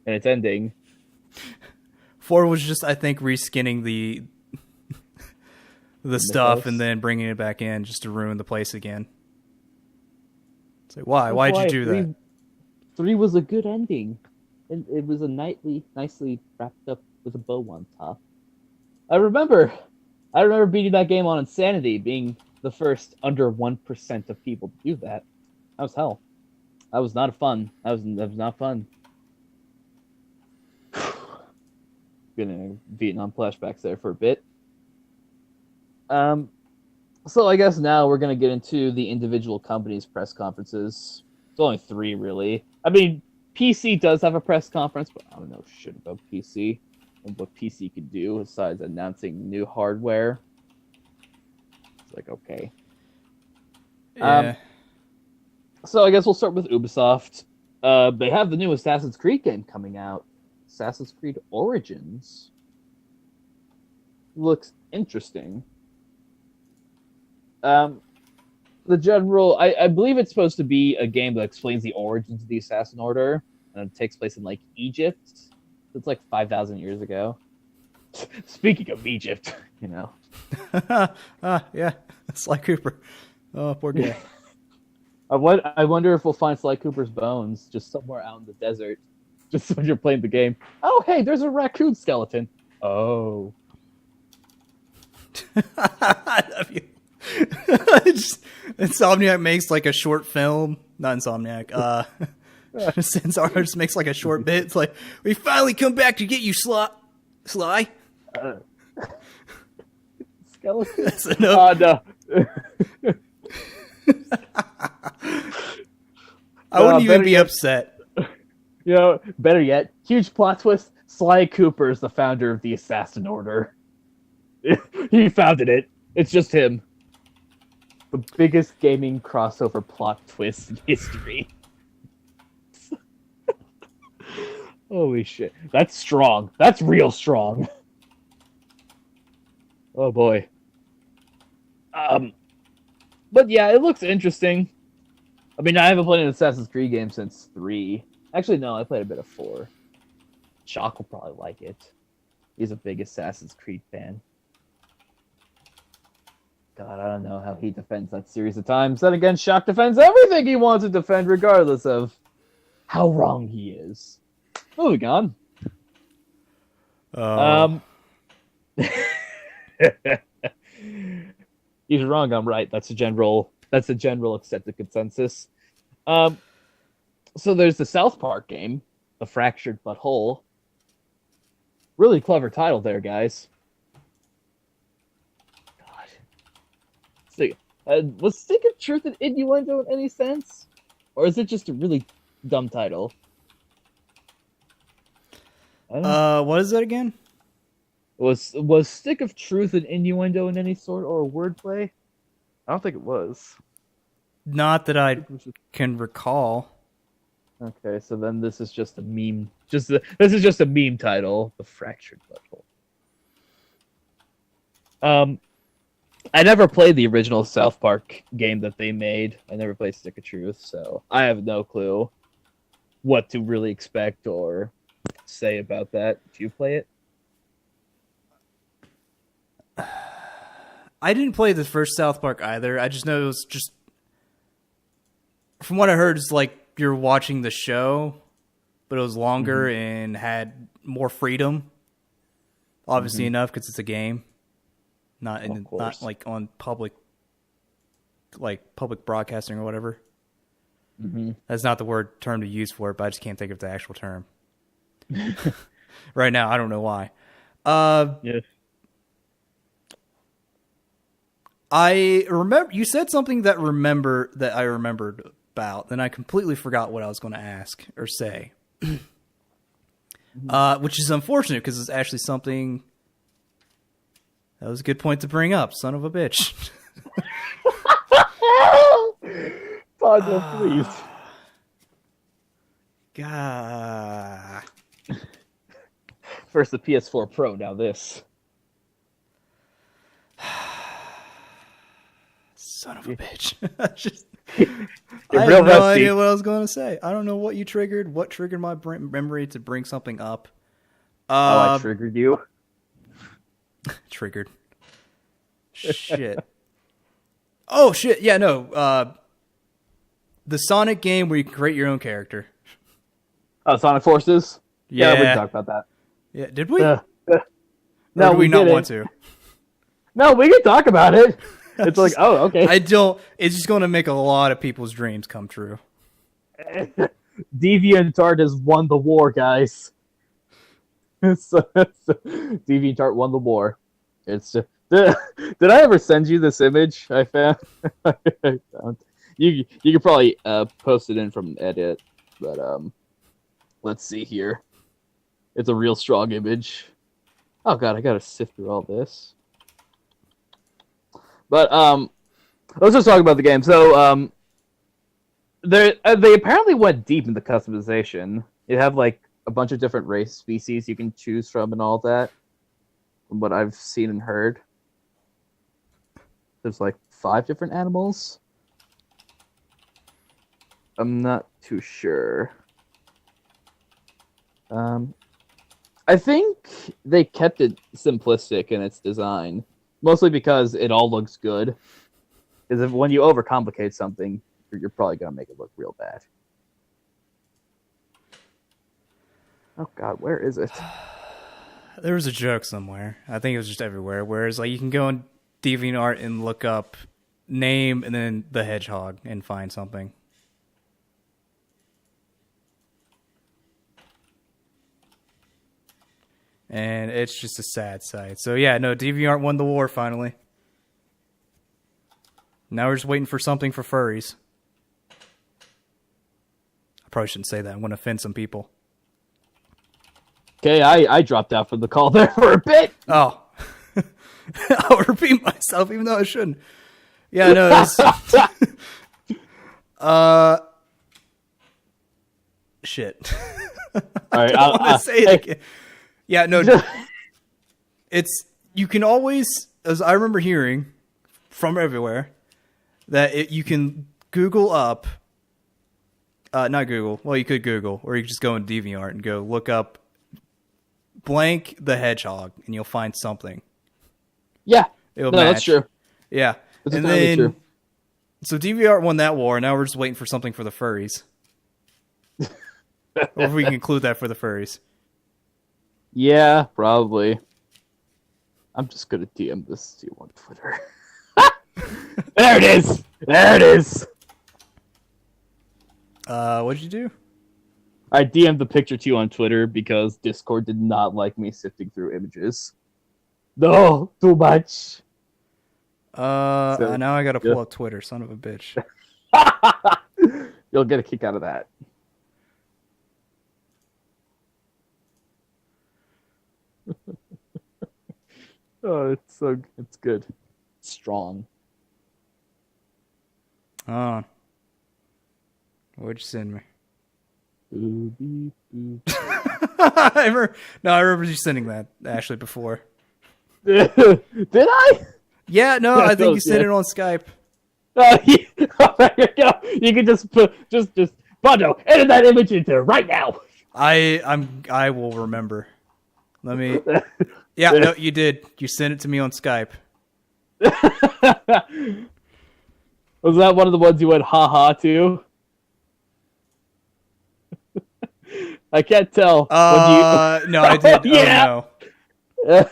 in its ending. 4 was just, I think, reskinning the stuff and then bringing it back in just to ruin the place again. It's like, why? Why'd you do that? 3 was a good ending. It was a nicely wrapped up with a bow on top. I remember beating that game on Insanity, being the first under 1% of people to do that. That was hell. That was not fun. That was not fun. Getting Vietnam flashbacks there for a bit. So I guess now we're gonna get into the individual companies' press conferences. It's only 3, really. I mean, PC does have a press conference, but I don't know shit about PC and what PC can do besides announcing new hardware. It's like, okay. Yeah. So I guess we'll start with Ubisoft. They have the new Assassin's Creed game coming out. Assassin's Creed Origins. Looks interesting. the general. I believe it's supposed to be a game that explains the origins of the Assassin Order, and it takes place in like Egypt. It's like 5,000 years ago. Speaking of Egypt, you know. Yeah, Sly Cooper. Oh, poor guy. I wonder if we'll find Sly Cooper's bones just somewhere out in the desert, just when you're playing the game. Oh, hey, there's a raccoon skeleton. Oh. Insomniac makes like a short film. Not Insomniac. Sensor just makes like a short bit. It's like, we finally come back to get you, Sly. Skeleton? That's enough. No. I wouldn't even be upset. You know, better yet, huge plot twist. Sly Cooper is the founder of the Assassin Order. He founded it. It's just him. The biggest gaming crossover plot twist in history. Holy shit. That's strong. That's real strong. Oh boy. But yeah, it looks interesting. I mean, I haven't played an Assassin's Creed game since 3. Actually, no, I played a bit of 4. Shock will probably like it. He's a big Assassin's Creed fan. God, I don't know how he defends that series of times. Then again, Shock defends everything he wants to defend, regardless of how wrong he is. Moving on. He's wrong, I'm right. That's a general accepted consensus. So there's the South Park game, The Fractured But Whole. Really clever title there, guys. God. Was Stick of Truth an innuendo in any sense? Or is it just a really dumb title? What is that again? Was Stick of Truth an innuendo in any sort or wordplay? I don't think it was. Not that I can recall. Okay, so then this is just a meme. This is just a meme title, The Fractured Butthole. I never played the original South Park game that they made. I never played Stick of Truth, so I have no clue what to really expect or say about that. Did you play it? I didn't play the first South Park either. I just know it was just, from what I heard, it's like you're watching the show, but it was longer and had more freedom. Obviously enough, because it's a game, not like on public broadcasting or whatever. That's not the term to use for it, but I just can't think of the actual term right now. I don't know why. Yes. I remember you said something that I remembered about, then I completely forgot what I was going to ask or say. Which is unfortunate because it's actually something that was a good point to bring up. Son of a bitch. Pondo, please. God. First the PS4 Pro, now this. Son of a bitch. I have no idea what I was going to say. I don't know what you triggered. What triggered my memory to bring something up? I triggered you. Triggered. Shit. Oh, shit. Yeah, no. The Sonic game where you can create your own character. Oh, Sonic Forces? Yeah. We can talk about that. Yeah, did we? No, do we not want to? No, we can talk about it. It's like, oh, okay. It's just going to make a lot of people's dreams come true. DeviantArt has won the war, guys. DeviantArt won the war. It's just, did I ever send you this image I found? You could probably post it in from an edit, but let's see here. It's a real strong image. Oh god, I gotta sift through all this. But let's just talk about the game. So they apparently went deep in the customization. You have like a bunch of different race species you can choose from and all that. From what I've seen and heard, there's like 5 different animals. I'm not too sure. I think they kept it simplistic in its design, mostly because it all looks good. Because when you overcomplicate something, you're probably gonna make it look real bad. Oh God, where is it? There was a joke somewhere. I think it was just everywhere. Whereas, like, you can go on DeviantArt and look up name and then the hedgehog and find something. And it's just a sad sight. So yeah, no, DeviantArt won the war finally. Now we're just waiting for something for furries. I probably shouldn't say that. I'm going to offend some people. Okay, I dropped out from the call there for a bit. Oh. I'll repeat myself even though I shouldn't. Yeah, no, it's... shit. All right, I don't want to say it again. Yeah, no, it's... You can always... As I remember hearing from everywhere, that you can Google up... not Google. Well, you could Google, or you could just go in DeviantArt and go look up blank the hedgehog, and you'll find something. Yeah, it'll match. That's true. Yeah, that's and then true. So DeviantArt won that war. Now we're just waiting for something for the furries, or if we can include that for the furries. Yeah, probably. I'm just gonna DM this to you on Twitter. There it is. There it is. What'd you do? I DM'd the picture to you on Twitter because Discord did not like me sifting through images. No, too much. So, now I gotta pull up Twitter, son of a bitch. You'll get a kick out of that. Oh, it's good. It's strong. Oh. What'd you send me? Booby, booby. I remember you sending that actually before. Did I? Yeah, no, I think you sent it on Skype. Oh, there you go. You can just Pondo, edit that image into right now. I will remember. Let me. Yeah, no, you did. You sent it to me on Skype. Was that one of the ones you went ha to? I can't tell. No, I did. Yeah. Oh, no.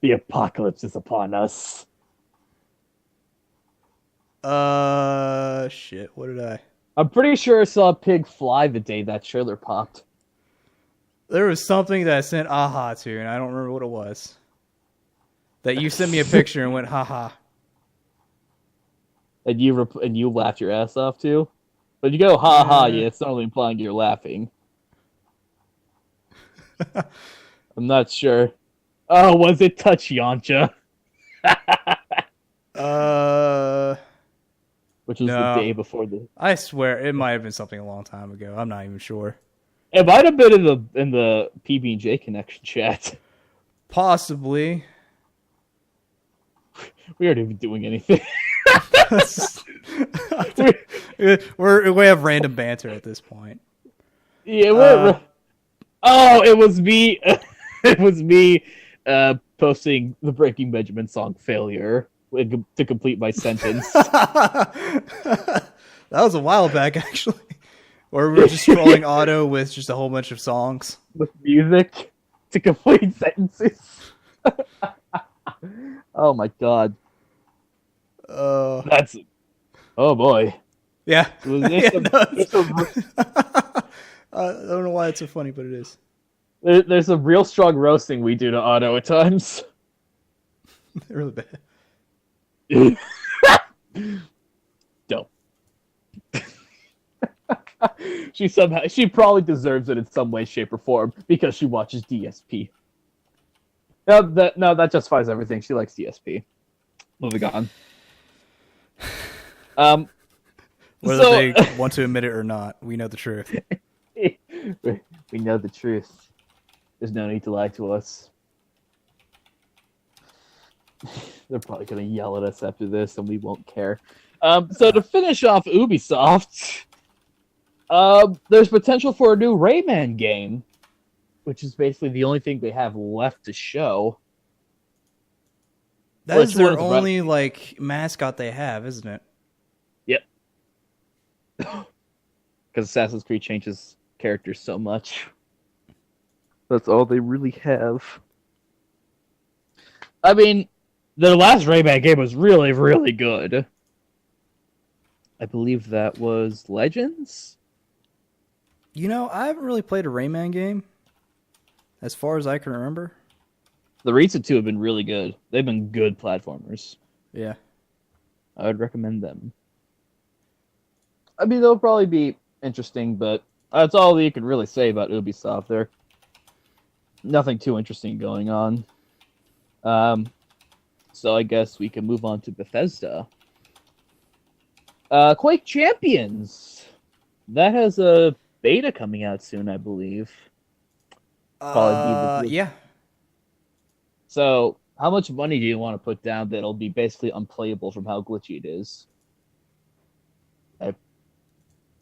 The apocalypse is upon us. Shit. What did I? I'm pretty sure I saw a pig fly the day that trailer popped. There was something that I sent aha to, and I don't remember what it was. That you sent me a picture and went haha. And you laughed your ass off too. But you go ha, yeah, it's not only implying you're laughing. I'm not sure. Oh, was it Touch Yamcha? Which was the day before the. I swear it might have been something a long time ago. I'm not even sure. It might have been in the PB&J connection chat. Possibly. We aren't even doing anything. we have random banter at this point. Yeah, it was me. It was me posting the Breaking Benjamin song "Failure" to complete my sentence. That was a while back, actually. Or we were just scrolling auto with just a whole bunch of songs with music to complete sentences. Oh my god. That's. Oh boy. Yeah. I don't know why it's so funny, but it is. There's a real strong roasting we do to Otto at times. They're really bad. Don't. She probably deserves it in some way, shape, or form because she watches DSP. No, that justifies everything. She likes DSP. Moving on. Whether they want to admit it or not, we know the truth. We know the truth. There's no need to lie to us. They're probably going to yell at us after this, and we won't care. So to finish off Ubisoft, There's potential for a new Rayman game, which is basically the only thing they have left to show. That is their only like mascot they have, isn't it? Yep. Because Assassin's Creed changes characters so much. That's all they really have. I mean, the last Rayman game was really, really good. I believe that was Legends? You know, I haven't really played a Rayman game, as far as I can remember. The recent two have been really good. They've been good platformers. Yeah. I would recommend them. I mean, they'll probably be interesting, but that's all you can really say about Ubisoft. There's nothing too interesting going on. So I guess we can move on to Bethesda. Quake Champions. That has a beta coming out soon, I believe. Yeah. So, how much money do you want to put down that'll be basically unplayable from how glitchy it is?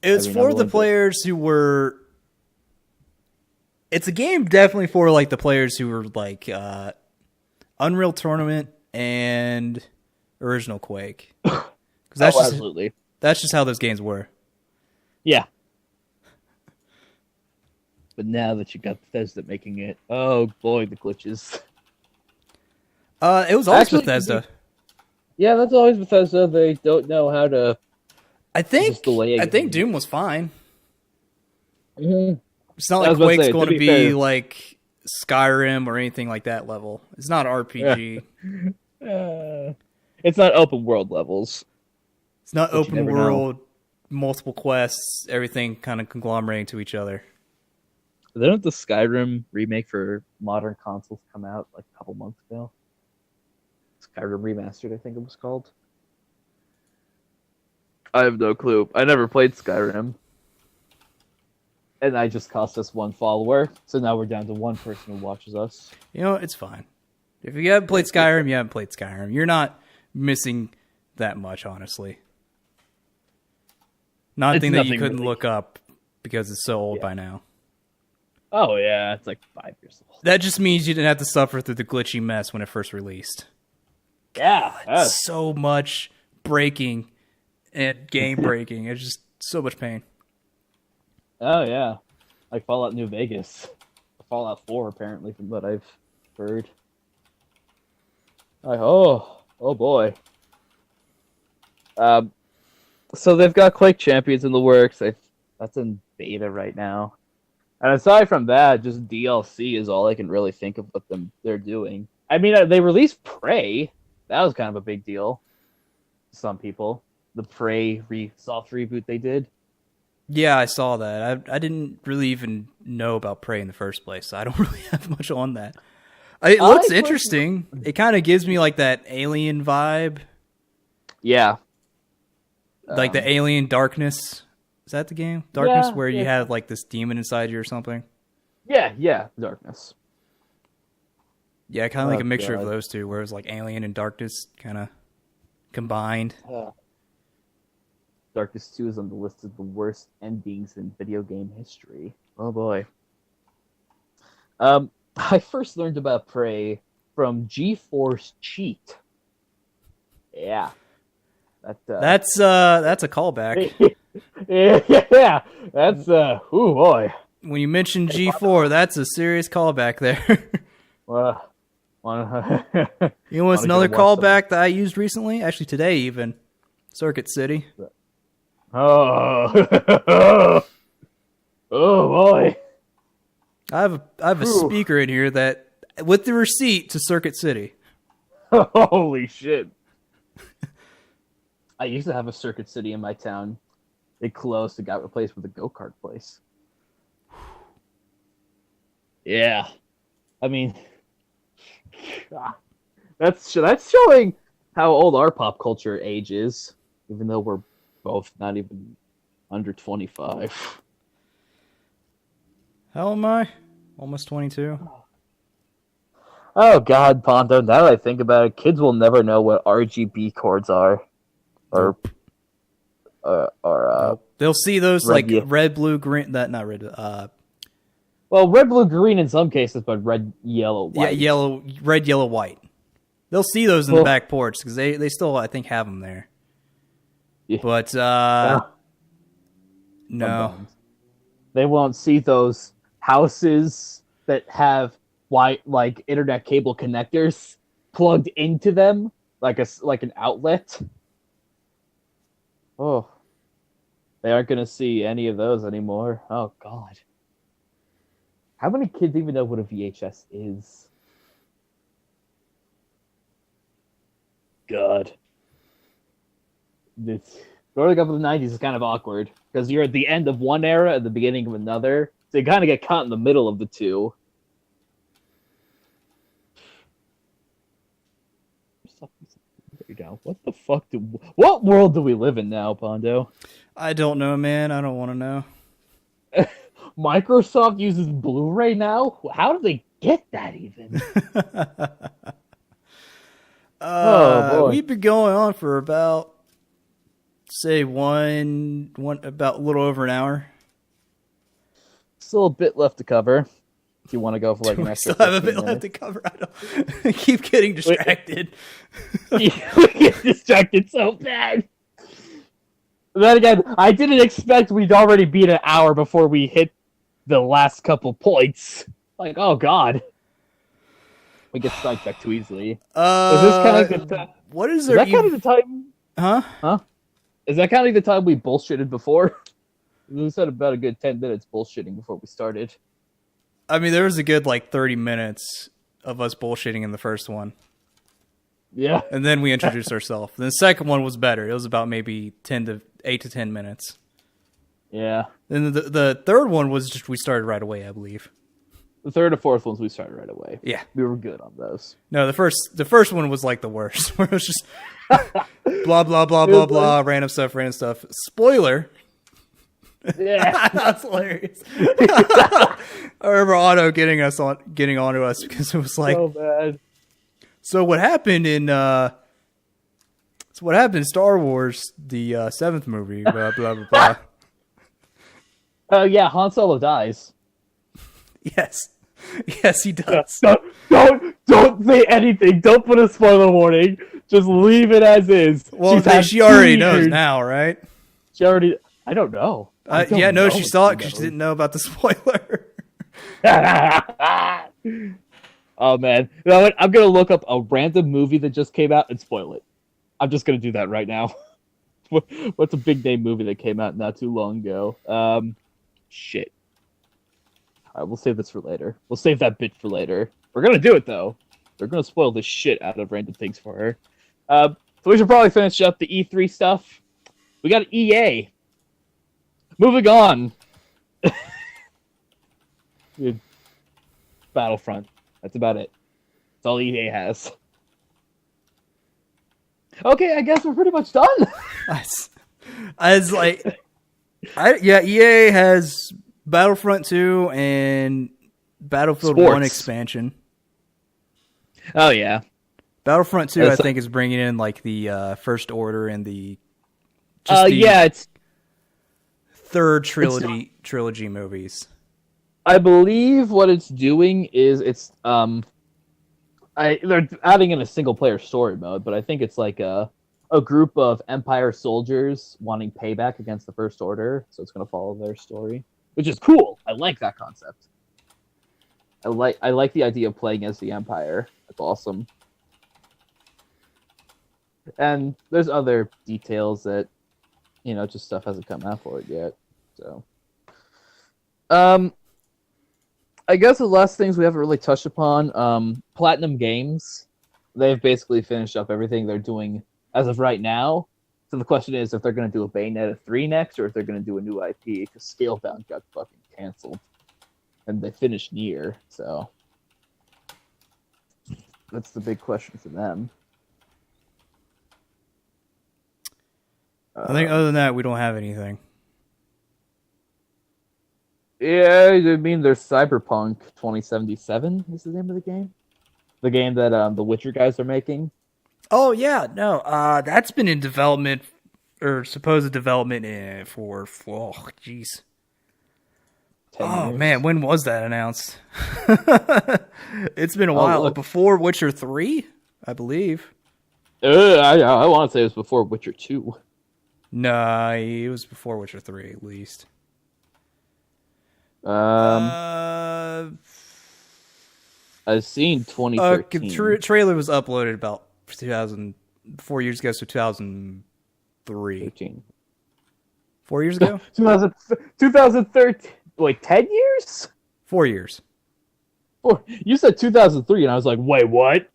It's for the players who were... It's a game definitely for like the players who were like Unreal Tournament and Original Quake. That's absolutely. That's just how those games were. Yeah. But now that you got Bethesda making it, oh boy, the glitches. It was always Bethesda. Yeah, that's always Bethesda. They don't know how to. I think Doom was fine. Mm-hmm. It's not like Quake's going to be like Skyrim or anything like that level. It's not RPG. It's not open world levels. It's not open world, multiple quests, everything kind of conglomerating to each other. Didn't the Skyrim remake for modern consoles come out like a couple months ago? Skyrim Remastered, I think it was called. I have no clue. I never played Skyrim. And I just cost us one follower, so now we're down to one person who watches us. You know, it's fine. If you haven't played Skyrim, you haven't played Skyrim. You're not missing that much, honestly. Nothing that you couldn't look up because it's so old by now. Oh, yeah, it's like 5 years old. That just means you didn't have to suffer through the glitchy mess when it first released. Yeah. God, so much breaking and game breaking. It's just so much pain. Oh, yeah. Like Fallout New Vegas. Fallout 4, apparently, from what I've heard. Like, oh boy. So they've got Quake Champions in the works. That's in beta right now. And aside from that, just DLC is all I can really think of what they're doing. I mean, they released Prey. That was kind of a big deal to some people. The Prey soft reboot they did. Yeah, I saw that. I didn't really even know about Prey in the first place, so I don't really have much on that. It looks interesting. It kind of gives me like that Alien vibe. Yeah. Like the Alien Darkness. Is that the game? Darkness, where you have like this demon inside you or something? Yeah, Darkness. Yeah, kind of like a mixture of those two, where it's like Alien and Darkness kind of combined. Darkness 2 is on the list of the worst endings in video game history. Oh boy. I first learned about Prey from GeForce Cheat. Yeah. That's a callback. yeah. That's oh boy. When you mention G4, that's a serious callback there. Well, you know what's another callback that I used recently? Actually, today even. Circuit City. Oh. Oh boy. I have a speaker in here that with the receipt to Circuit City. Holy shit. I used to have a Circuit City in my town. It closed and got replaced with a go-kart place. Yeah. I mean, that's showing how old our pop culture age is, even though we're both not even under 25. How am I? Almost 22. Oh God, Pondo, now that I think about it, kids will never know what RGB chords are. Or Nope. They'll see those red, like red, blue, green. That not red. Well, red, blue, green in some cases, but red, yellow, white. Yeah, red, yellow, white. They'll see those in the back porch because they still, I think, have them there. Yeah. But no, they won't see those houses that have white like internet cable connectors plugged into them, like an outlet. Oh, they aren't going to see any of those anymore. Oh God. How many kids even know what a VHS is? God. Growing up in the 90s is kind of awkward because you're at the end of one era and the beginning of another. So you kind of get caught in the middle of the two. What the fuck what world do we live in now, Pondo? I don't know, man. I don't want to know. Microsoft uses Blu-ray now? How do they get that even? Oh boy. We've been going on for about, say, about a little over an hour. Still a bit left to cover. If you want to go for like an extra. Still have a bit left to cover. I keep getting distracted. We get distracted so bad. Then again, I didn't expect we'd already beat an hour before we hit the last couple points. Like, oh god, we get sidetracked too easily. Is this kind of the time? What is there? Is that kind of the time? Huh? Is that kind of the time we bullshitted before? We said about a good 10 minutes bullshitting before we started. I mean, there was a good 30 minutes of us bullshitting in the first one. Yeah. And then we introduced ourselves. The second one was better. It was about maybe 8 to 10 minutes. Yeah. Then the third one was just we started right away, I believe. The third and fourth ones we started right away. Yeah. We were good on those. No, the first one was the worst. Where it was just blah, blah, blah, blah, blah, random stuff. Spoiler. Yeah. That's hilarious. I remember Otto getting onto us because it was so bad. So what happened in Star Wars, the 7th movie, blah blah blah blah. Oh yeah, Han Solo dies. Yes, he does. Don't say anything. Don't put a spoiler warning. Just leave it as is. Well, she already knows now, right? She already. I don't know. She saw it because she didn't know about the spoiler. Oh man, you know what? I'm gonna look up a random movie that just came out and spoil it. I'm just gonna do that right now. What's a big name movie that came out not too long ago? Shit. All right, we'll save this for later. We'll save that bit for later. We're gonna do it though. We're gonna spoil the shit out of random things for her. So we should probably finish up the E3 stuff. We got EA. Moving on. Dude. Battlefront. That's about it. That's all EA has. Okay, I guess we're pretty much done. EA has Battlefront 2 and Battlefield 1 expansion. Oh yeah. Battlefront 2 I think is bringing in the First Order and the it's third trilogy movies. I believe what it's doing is they're adding in a single player story mode, but I think it's like a group of Empire soldiers wanting payback against the First Order, so it's going to follow their story, which is cool. I like that concept. I like the idea of playing as the Empire. That's awesome. And there's other details that, just stuff hasn't come out for it yet. So, I guess the last things we haven't really touched upon, Platinum Games, they've basically finished up everything they're doing as of right now. So the question is if they're going to do a Bayonetta 3 next, or if they're going to do a new IP, because Scalebound got fucking canceled. And they finished Nier, so that's the big question for them. I think other than that, we don't have anything. Yeah, I mean, there's Cyberpunk 2077 is the name of the game. The game that the Witcher guys are making. Oh, yeah, no, that's been in development or supposed development in for jeez. 10 Oh years. man, when was that announced? It's been a while. look. Before Witcher 3, I believe. I want to say it was before Witcher 2. No, it was before Witcher 3 at least. I've seen 2013. Trailer was uploaded about 4 years ago, so 2003. 13. 4 years ago? 2013. Wait, 10 years? 4 years. You said 2003, and I was like, wait, what?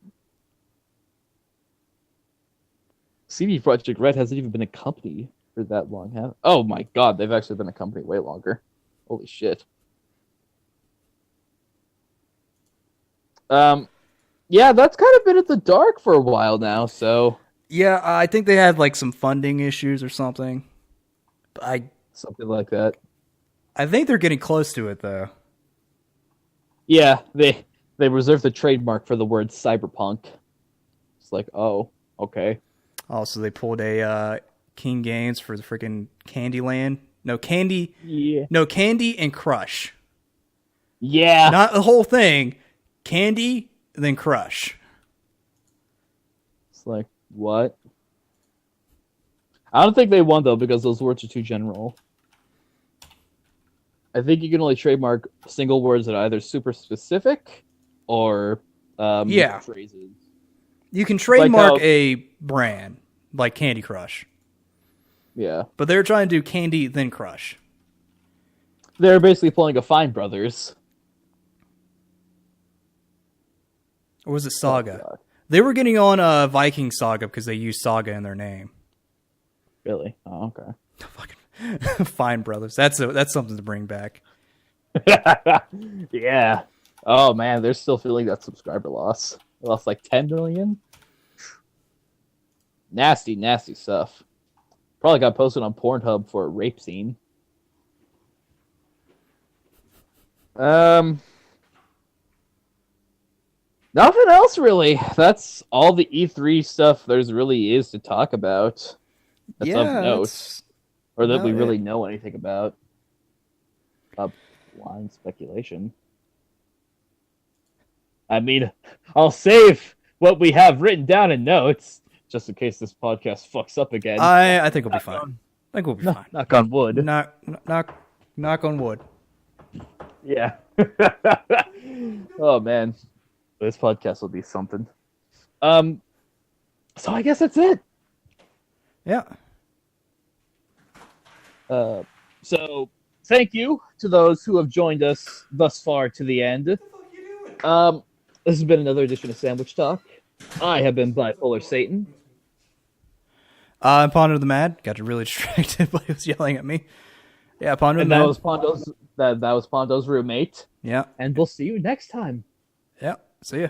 CD Projekt Red hasn't even been a company for that long, have? Oh my god, they've actually been a company way longer. Holy shit. Yeah, that's kind of been at the dark for a while now, so... Yeah, I think they had like some funding issues or something. Something like that. I think they're getting close to it, though. Yeah, they reserved the trademark for the word cyberpunk. It's like, oh, okay. Also, they pulled a King Games for the freaking Candyland. No, Candy. Yeah. No, Candy and Crush. Yeah. Not the whole thing. Candy, then Crush. It's like, what? I don't think they won, though, because those words are too general. I think you can only trademark single words that are either super specific or phrases. You can trademark a brand, like Candy Crush. Yeah. But they're trying to do Candy, then Crush. They're basically pulling a Fine Brothers. Or was it Saga? Oh, they were getting on Viking Saga because they used Saga in their name. Really? Oh, okay. Fucking Fine Brothers. That's something to bring back. Yeah. Oh, man, they're still feeling that subscriber loss. They lost like 10 million? Nasty, nasty stuff. Probably got posted on Pornhub for a rape scene. Nothing else really. That's all the E3 stuff there's really is to talk about. That's of note. Or that we really know anything about. Blind speculation. I mean, I'll save what we have written down in notes, just in case this podcast fucks up again. I think we'll be fine. I think we'll be fine. Knock on wood. Knock on wood. Yeah. Oh, man. This podcast will be something. So I guess that's it. Yeah. So thank you to those who have joined us thus far to the end. This has been another edition of Sandwich Talk. I have been Bipolar Satan. I'm PondoTheMad. Got really distracted by he was yelling at me. Yeah, PondoTheMad. And that was Pondo's roommate. Yeah. And we'll see you next time. Yeah. See ya.